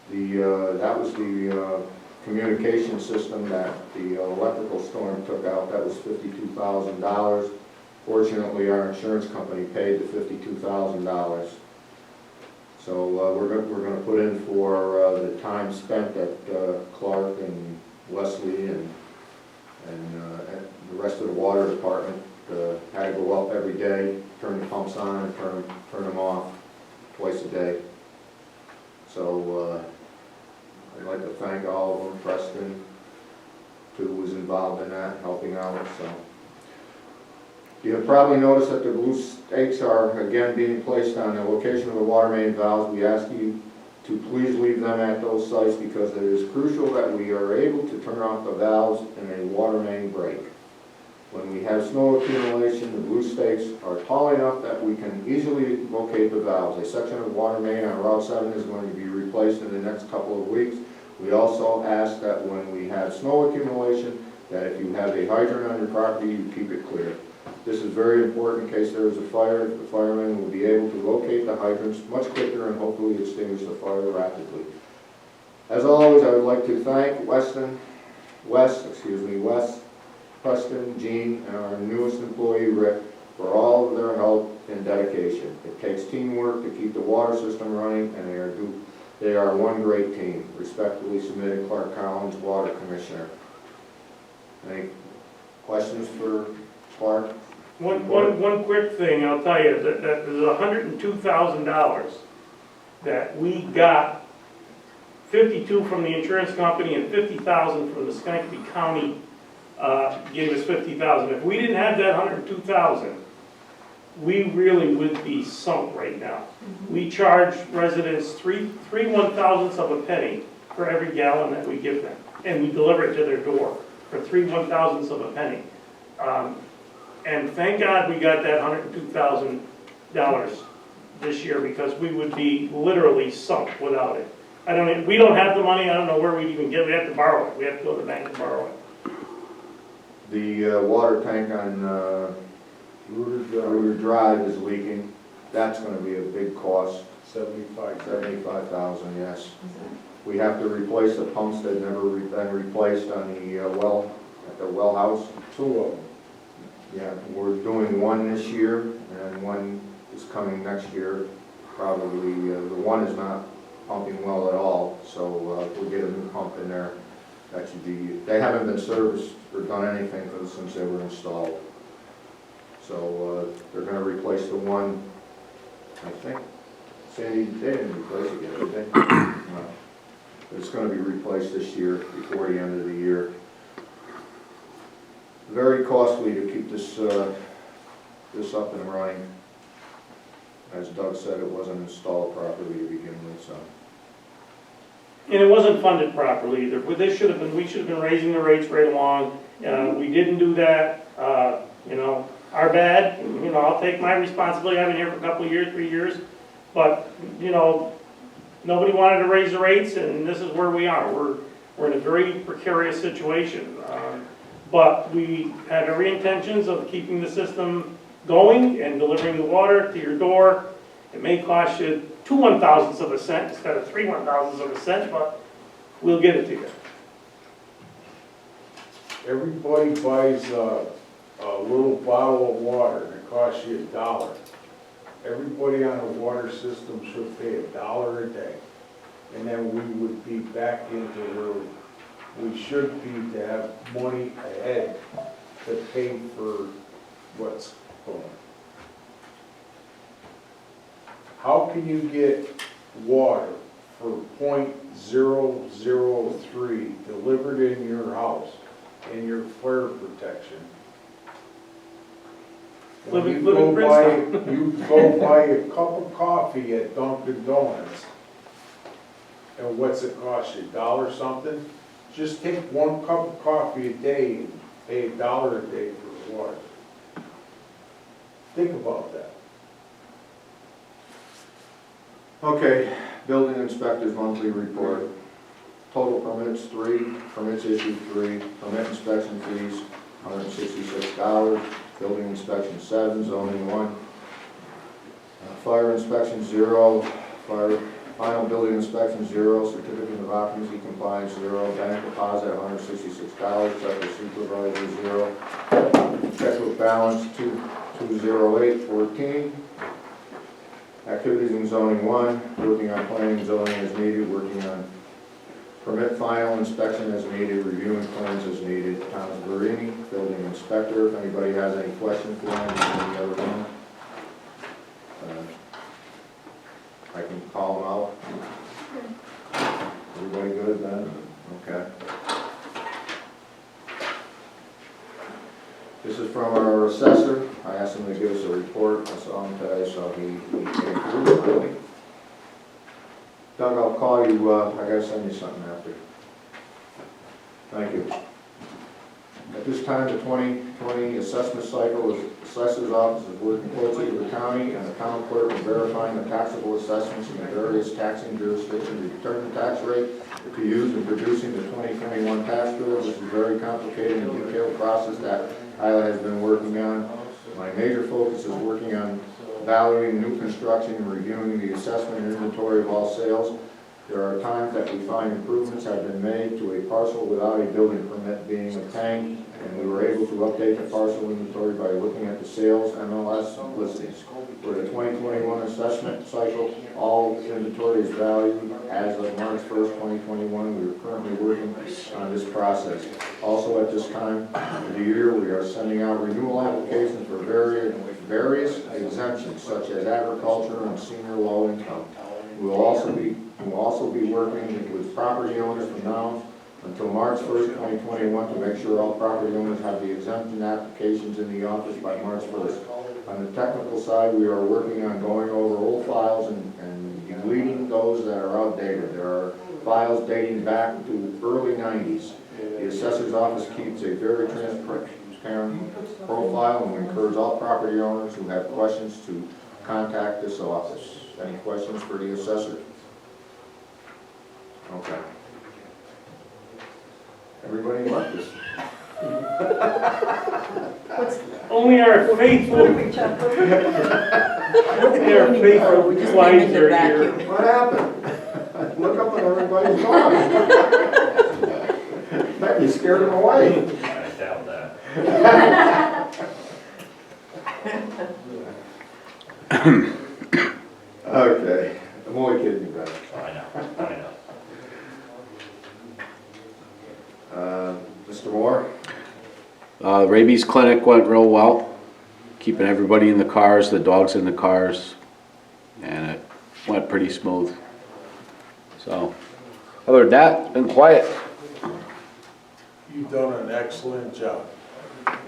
That was the communication system that the electrical storm took out. That was $52,000. Fortunately, our insurance company paid the $52,000. So we're going to put in for the time spent that Clark and Wesley and the rest of the water department had to go up every day, turn the pumps on and turn them off twice a day. So I'd like to thank all of them, Preston, who was involved in that, helping out. So you have probably noticed that the blue stakes are again being placed on the location of the water main valves. We ask you to please leave them at those sites because it is crucial that we are able to turn off the valves in a water main break. When we have snow accumulation, the blue stakes are tall enough that we can easily locate the valves. A section of water main on Route 7 is going to be replaced in the next couple of weeks. We also ask that when we have snow accumulation, that if you have a hydrant on your property, you keep it clear. This is very important in case there is a fire. The firemen will be able to locate the hydrants much quicker and hopefully extinguish the fire rapidly. As always, I would like to thank Wes, Preston, Gene, and our newest employee, Rick, for all of their help and dedication. It takes teamwork to keep the water system running, and they are one great team. Respectfully submitted, Clark Collins, Water Commissioner. Any questions for Clark? One quick thing, I'll tell you, that there's $102,000 that we got, 52 from the insurance company and 50,000 from the Schenectady County gave us 50,000. If we didn't have that 102,000, we really would be sunk right now. We charge residents 3 1/1000ths of a penny for every gallon that we give them, and we deliver it to their door for 3 1/1000ths of a penny. And thank God we got that $102,000 this year because we would be literally sunk without it. We don't have the money. I don't know where we even get it. We have to borrow it. We have to go to the bank and borrow it. The water tank on Ruder Drive is leaking. That's going to be a big cost. $75,000, yes. We have to replace the pumps that have never been replaced on the at the well house. 2 of them. Yeah, we're doing one this year, and one is coming next year. Probably the one is not pumping well at all, so we'll get a new pump in there. That should be. They haven't been serviced or done anything since they were installed. So they're going to replace the one, I think, Sandy, they didn't replace it yet, did they? No. But it's going to be replaced this year, before the end of the year. Very costly to keep this up and running. As Doug said, it wasn't installed properly to begin with, so. And it wasn't funded properly either. But this should have been, we should have been raising the rates right along. We didn't do that, you know, our bad. You know, I'll take my responsibility. I've been here for a couple of years, 3 years. But, you know, nobody wanted to raise the rates, and this is where we are. We're in a very precarious situation. But we have every intentions of keeping the system going and delivering the water to your door. It may cost you 2 1/1000ths of a cent instead of 3 1/1000ths of a cent, but we'll get it to you. Everybody buys a little bottle of water, and it costs you $1. Everybody on the water system should pay $1 a day. And then we would be back into where we should be to have money ahead to pay for what's going. How can you get water for .003 delivered in your house in your fire protection? When you go buy a cup of coffee at Dunkin' Donuts, and what's it cost you, $1 something? Just take 1 cup of coffee a day and pay $1 a day for the water. Think about that. Okay, building inspector's monthly report. Total permits 3, permits issued 3, permit inspection fees $166, building inspection 7, zoning 1, fire inspection 0, final building inspection 0, certificate of occupancy compliance 0, bank deposit $166, check with supervisor 0, checkbook balance 20814. Activities in zoning 1, working on planning and zoning as needed, working on permit final inspection as needed, reviewing plans as needed. Thomas Verini, building inspector. If anybody has any questions for him, in the other room, I can call him out. Everybody good then? Okay. This is from our assessor. I asked him to give us a report. I saw him today, so he came through early. Doug, I'll call you, I gotta send you something after. Thank you. At this time, the 2020 assessment cycle, the assessor's office is working closely with the county and the town clerk in verifying the taxable assessments in the various taxing jurisdictions to determine the tax rate to use in producing the 2021 tax bill. This is a very complicated and detailed process that Isla has been working on. My major focus is working on valuing new construction and reviewing the assessment and inventory of all sales. There are times that we find improvements have been made to a parcel without a building permit being obtained, and we were able to update the parcel inventory by looking at the sales MLS listings. For the 2021 assessment cycle, all inventory is valued as of March 1st, 2021. We are currently working on this process. Also at this time of the year, we are sending out renewal applications for various exemptions such as agriculture and senior low income. We will also be working with property owners from now until March 1st, 2021 to make sure all property owners have the exemption applications in the office by March 1st. On the technical side, we are working on going over old files and deleting those that are outdated. There are files dating back to early 90s. The assessor's office keeps a very transparent profile, and we encourage all property owners who have questions to contact this office. Any questions for the assessor? Okay. Everybody like this? Only our faithful, only our faithful clients are here. What happened? Look up and everybody's gone. Might be scared them away. I doubt that. Okay, I'm only kidding you, brother. I know. Mr. Moore? Rabies clinic went real well. keeping everybody in the cars, the dogs in the cars, and it went pretty smooth. So, other than that, it's been quiet. You've done an excellent job.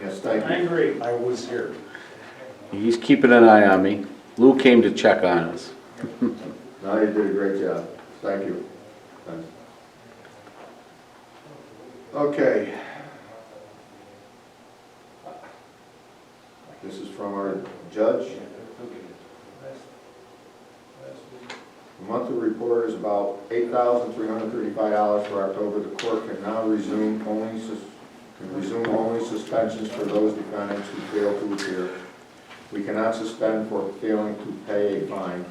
Yes, thank I you. agree. I was here. He's keeping an eye on me. Lou came to check on us. No, you did a great job. Thank you. Thanks. Okay. This is from our judge. The monthly report is about $8,335 for October. The court can now resume only suspensions for those defendants who fail to appear. We cannot suspend for failing to pay a fine.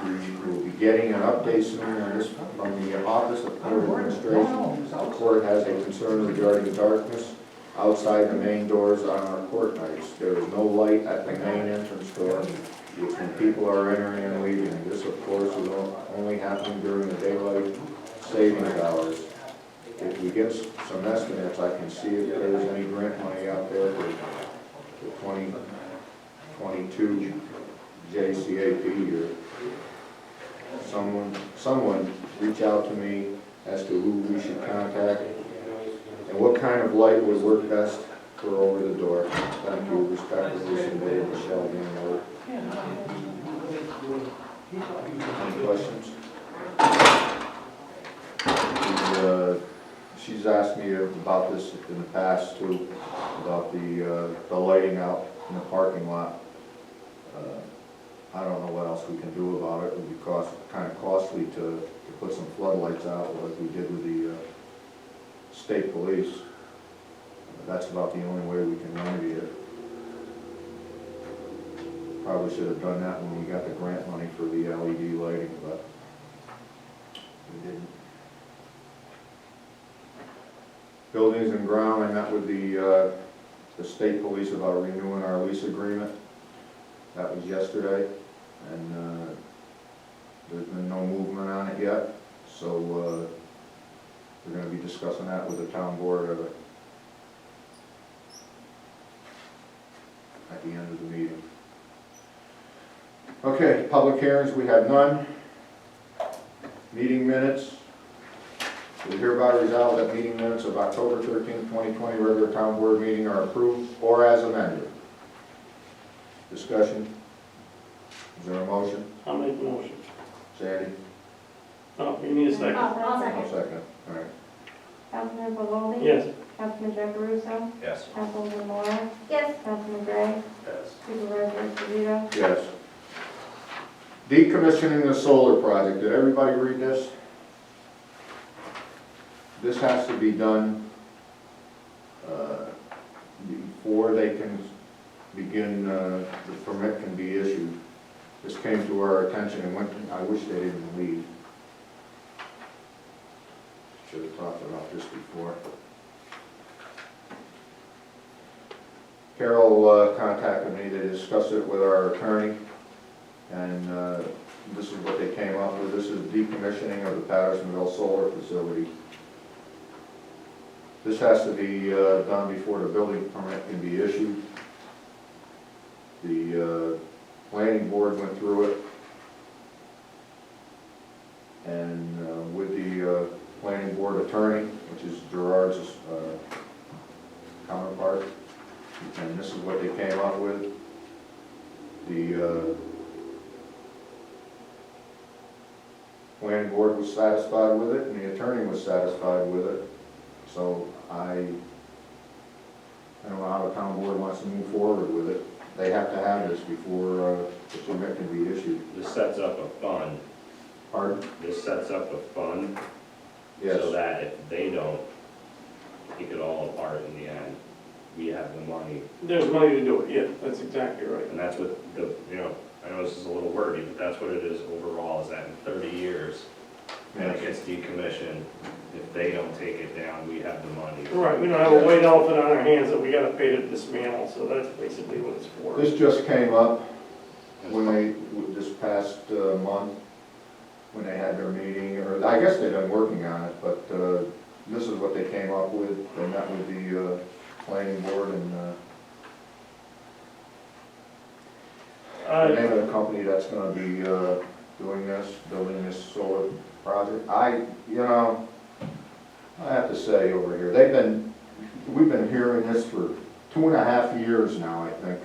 We will be getting an update soon on this from the Office of Court Administration. The court has a concern regarding darkness outside the main doors on our court nights. There is no light at the main entrance door when people are entering and leaving. This, of course, is only happening during the daylight savings hours. If we get some estimates, I can see if there's any grant money out there for the 2022 JCAP year. Someone reach out to me as to who we should contact and what kind of light would work best for over the door. Thank you. Respectfully submitted, Michelle Van Wert. Any questions? She's asked me about this in the past too, about the lighting out in the parking lot. I don't know what else we can do about it. It would be kind of costly to put some floodlights out like we did with the state police. That's about the only way we can remedy it. Probably should have done that when we got the grant money for the LED lighting, but we didn't. Buildings and ground, I met with the state police about renewing our lease agreement. That was yesterday, and there's been no movement on it yet, so we're going to be discussing that with the town board at the end of the meeting. Okay, public hearings, we have none. Meeting minutes. We hereby resolve that meeting minutes of October 13, 2020 regular town board meeting are approved or as amended. Discussion. Is there a motion? I'll make the motion. Sandy? Oh, you need a second? I'll I'll second. All right. Councilman Balloli? Yes. Councilman Jacaruso? Yes. Councilwoman Mora? Yes. Councilman Gray? Yes. Supervisor Esposito? Yes. Decommissioning the solar project. Did everybody read this? This has to be done before they can begin, the permit can be issued. This came to our attention and went, I wish they didn't leave. Should have talked about this before. Carol contacted me to discuss it with our attorney, and this is what they came up with. This is decommissioning of the Patersonville solar facility. This has to be done before the building permit can be issued. The planning board went through it, and with the planning board attorney, which is Gerard's counterpart, and this is what they came up with. The planning board was satisfied with it, and the attorney was satisfied with it. So I don't know how the town board wants to move forward with it. They have to have this before the permit can be issued. This sets up a fund. Pardon? This sets up a fund Yes. so that if they don't take it all apart in the end, we have the money. There's money to do it, yeah, that's exactly right. And that's what the, I know this is a little wordy, but that's what it is overall, is that in 30 years, when it gets decommissioned, if they don't take it down, we have the money. Right, we don't have a white elephant on our hands that we gotta pay to dismantle, so that's basically what it's for. This just came up when this past month, when they had their meeting, or I guess they've been working on it, but this is what they came up with. They met with the planning board, and the name of the company that's gonna be, doing this, building this solar project? I have to say over here, we've been hearing this for 2.5 years now, I think,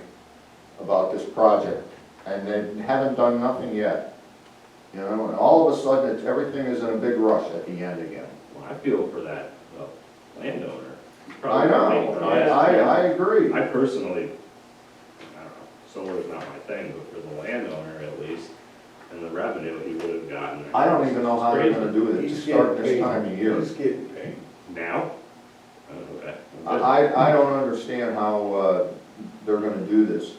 about this project, and they haven't done nothing yet. And all of a sudden, everything is in a big rush at the end again. Well, I feel for that landowner. I know, I agree. I personally, I don't know, solar's not my thing, but for the landowner at least, and the revenue he would have gotten. I don't even know how they're gonna do it, He's to start getting this paid. time of year. He's getting paid. Now? Oh, okay. I don't understand how they're gonna do this.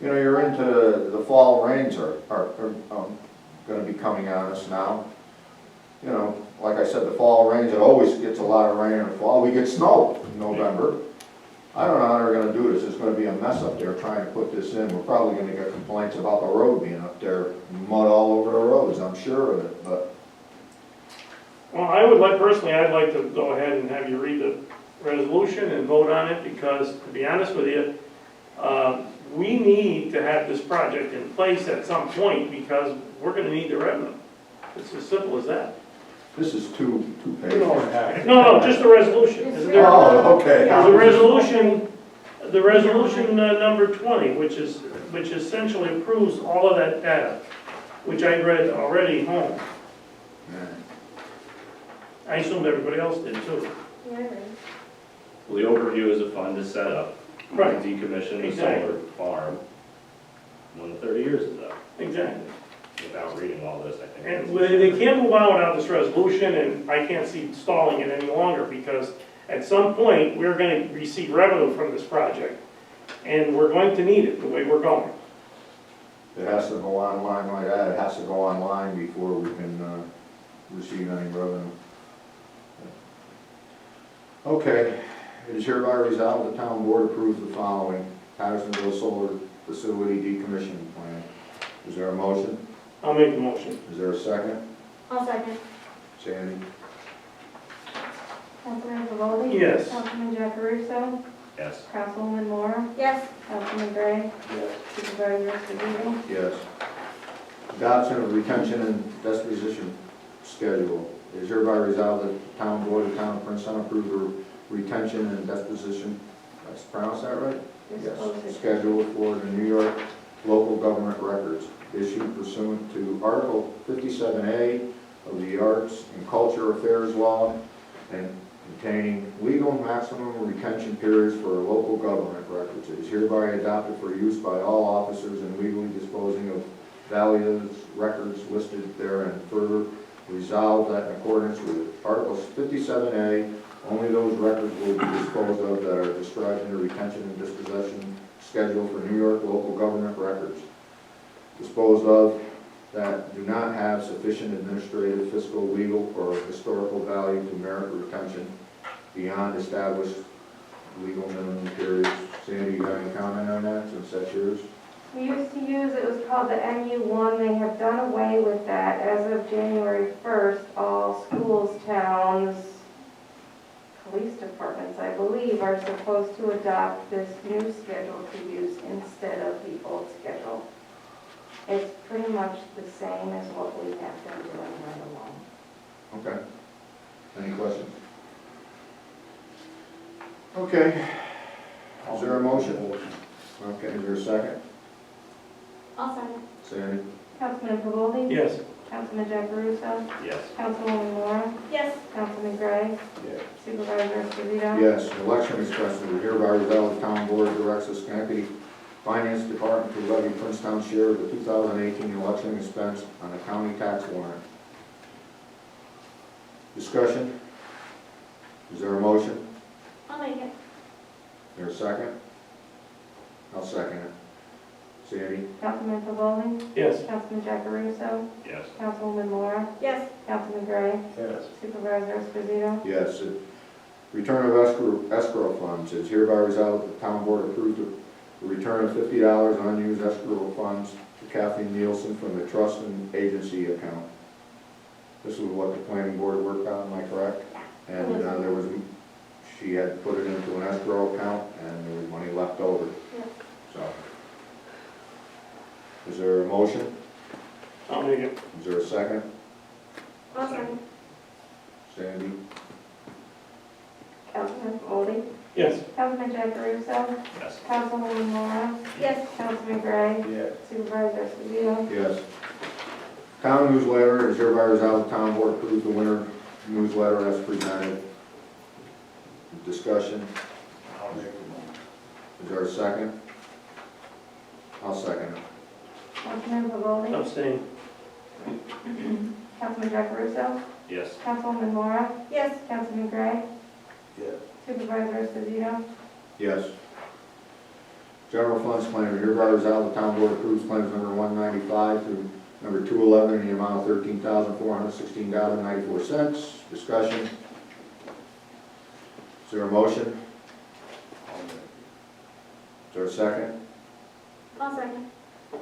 You're into, the fall rains are gonna be coming on us now. Like I said, the fall rains, it always gets a lot of rain in the fall. We get snow in November. I don't know how they're gonna do this. It's gonna be a mess up there trying to put this in. We're probably gonna get complaints about the road being up there, mud all over the roads, I'm sure of it, but. Well, personally, I'd like to go ahead and have you read the resolution and vote on it, because to be honest with you, we need to have this project in place at some point, because we're gonna need the revenue. It's as simple as that. This is two We pages. don't have. No, just the resolution. Isn't there? Oh, okay. The resolution number 20, which essentially approves all of that data, which I read already home. Yeah. I assumed everybody else did too. Yeah, right. Well, the overview is a fund to set up. Right. Decommission the Exactly. solar farm when the 30 years is up. Exactly. Without reading all this, I think. And they can't move on without this resolution, and I can't see stalling it any longer, because at some point, we're going to receive revenue from this project, and we're going to need it the way we're going. It has to go online like that. It has to go online before we can receive any revenue. Okay, it is hereby resolved the town board approves the following: Patersonville Solar Facility Decommissioning Plan. Is there a motion? I'll make the motion. Is there a second? I'll second. Sandy? Councilman Pavolli? Yes. Councilman Jackaruso? Yes. Councilwoman Mora? Yes. Councilman Gray? Yes. Supervisor Esposito? Yes. Adoption of retention and disposition schedule. It is hereby resolved that the town board of the town of Princetown approve the retention and disposition, let's pronounce that right? Yes. Schedule for the New York local government records issued pursuant to Article 57A of the Arts and Culture Affairs Law and containing legal maximum retention periods for local government records. It is hereby adopted for use by all officers in legally disposing of values records listed therein. Further resolved that in accordance with Articles 57A, only those records will be disposed of that are described in the retention and dispossession schedule for New York local government records. Disposed of that do not have sufficient administrative, fiscal, legal, or historical value to merit retention beyond established legal minimum periods. Sandy, you got any comment on that, since that's yours? We used to use, it was called the MU1, they have done away with that. As of January 1st, all schools, towns, police departments, I believe, are supposed to adopt this new schedule to use instead of the old schedule. It's pretty much the same as what we have been doing right along. Okay. Any questions? Okay. Is there a motion? Okay, is there a second? I'll second. Sandy? Councilman Pavolli? Yes. Councilman Jackaruso? Yes. Councilwoman Mora? Yes. Councilman Gray? Yes. Supervisor Esposito? Yes. Election expenses. Hereby resolved the town board directs the Schenectady Finance Department to levy Princetown share of the 2018 election expense on the county tax warrant. Discussion? Is there a motion? I'll make it. Is there a second? I'll second it. Sandy? Councilman Pavolli? Yes. Councilman Jackaruso? Yes. Councilwoman Mora? Yes. Councilman Gray? Yes. Supervisor Esposito? Yes. Return of escrow funds. It is hereby resolved that the town board approved the return of $50 unused escrow funds to Kathleen Nielsen from the trust and agency account. This is what the planning board worked on, am I correct? And there was, she had put it into an escrow account and there was money left over, Yes. so. Is there a motion? I'll make it. Is there a second? I'll second. Sandy? Councilman Goldie? Yes. Councilman Jackaruso? Yes. Councilwoman Mora? Yes. Councilman Gray? Yeah. Supervisor Esposito? Yes. Town newsletter is hereby resolved, the town board approves the winter newsletter as presented. Discussion, I'll make a motion. is there a second? I'll second it. Councilman Goldie? Abstain. Councilman Jackaruso? Yes. Councilwoman Mora? Yes. Councilman Gray? Yeah. Supervisor Esposito? Yes. General funds claim, hereby resolved, the town board approves claims number 195 through number 211 in the amount of $13,416.94. Discussion. Is there a motion? Is there a second? I'll second.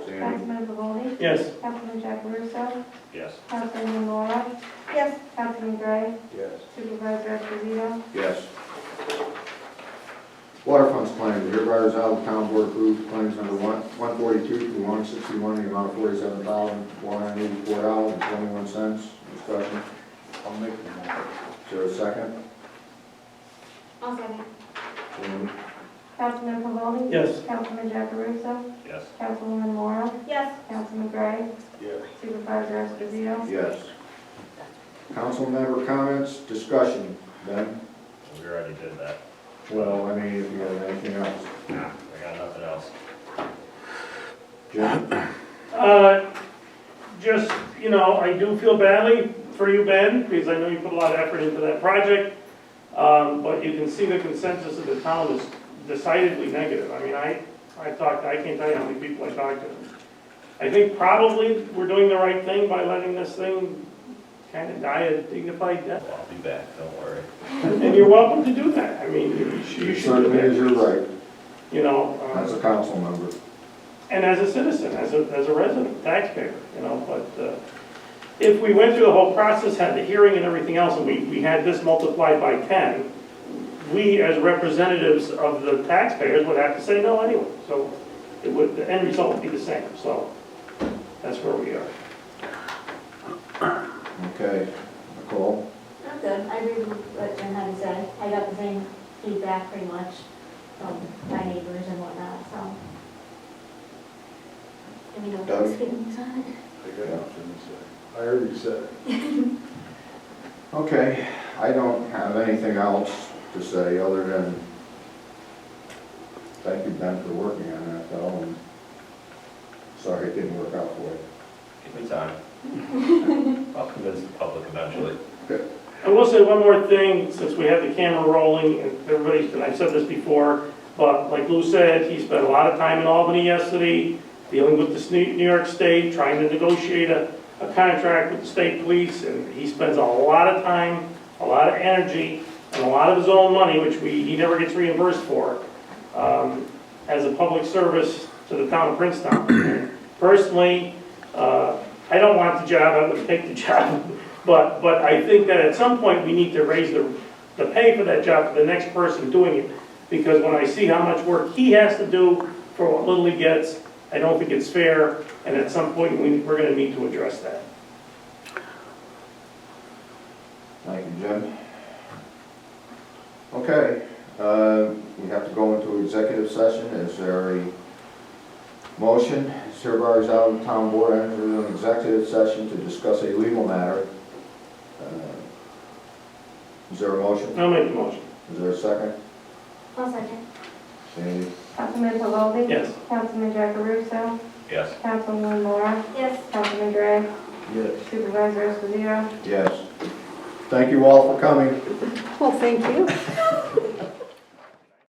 Sandy? Councilman Goldie? Yes. Councilman Jackaruso? Yes. Councilwoman Mora? Yes. Councilman Gray? Yes. Supervisor Esposito? Yes. Water funds claims, hereby resolved, the town board approves claims number 142 through 161 in the amount of $47,484.21. Discussion. I'll make the motion. Is there a second? I'll second. Sandy? Councilman Goldie? Yes. Councilman Jackaruso? Yes. Councilwoman Mora? Yes. Councilman Gray? Yes. Supervisor Esposito? Yes. Council member comments, discussion. Ben? We already did that. Well, I mean, if you have anything else. Nah, I got nothing else. Jim? Just, I do feel badly for you, Ben, because I know you put a lot of effort into that project. But you can see the consensus of the town is decidedly negative. I mean, I can't tell you how many people I talked to. I think probably we're doing the right thing by letting this thing kind of die a dignified death. Well, I'll be back, don't worry. And you're welcome to do that. I mean, you should do Certainly is that. your right, as a As council member. and as a citizen, as a resident, taxpayer, but if we went through the whole process, had the hearing and everything else, and we had this multiplied by 10, we as representatives of the taxpayers would have to say no anyway. So the end result would be the same. So that's where we are. Okay. Nicole? I'm good. I agree with what Jim had to say. I got the same feedback pretty much from my neighbors and whatnot, so. And we know Doug? what's feelings on it. I got nothing to say. I already said it. Okay, I don't have anything else to say other than thank you, Ben, for working on that, though, and sorry it didn't work out for you. Give me time. I'll convince the public eventually. I will say one more thing, since we have the camera rolling, and everybody's, and I've said this before, but like Lou said, he spent a lot of time in Albany yesterday, dealing with the New York State, trying to negotiate a contract with the state police, and he spends a lot of time, a lot of energy, and a lot of his own money, which he never gets reimbursed for, as a public service to the town of Princetown. And personally, I don't want the job, I would take the job, but I think that at some point we need to raise the pay for that job for the next person doing it, because when I see how much work he has to do for what little he gets, I don't think it's fair, and at some point we're going to need to address that. Thank you, Jim. Okay, we have to go into executive session. Is there a motion? It's hereby resolved, the town board enters into an executive session to discuss a legal matter. Is there a motion? I'll make the motion. Is there a second? I'll second. Sandy? Councilman Goldie? Yes. Councilman Jackaruso? Yes. Councilwoman Mora? Yes. Councilman Gray? Yes. Supervisor Esposito? Yes. Thank you all for coming. Well, thank you.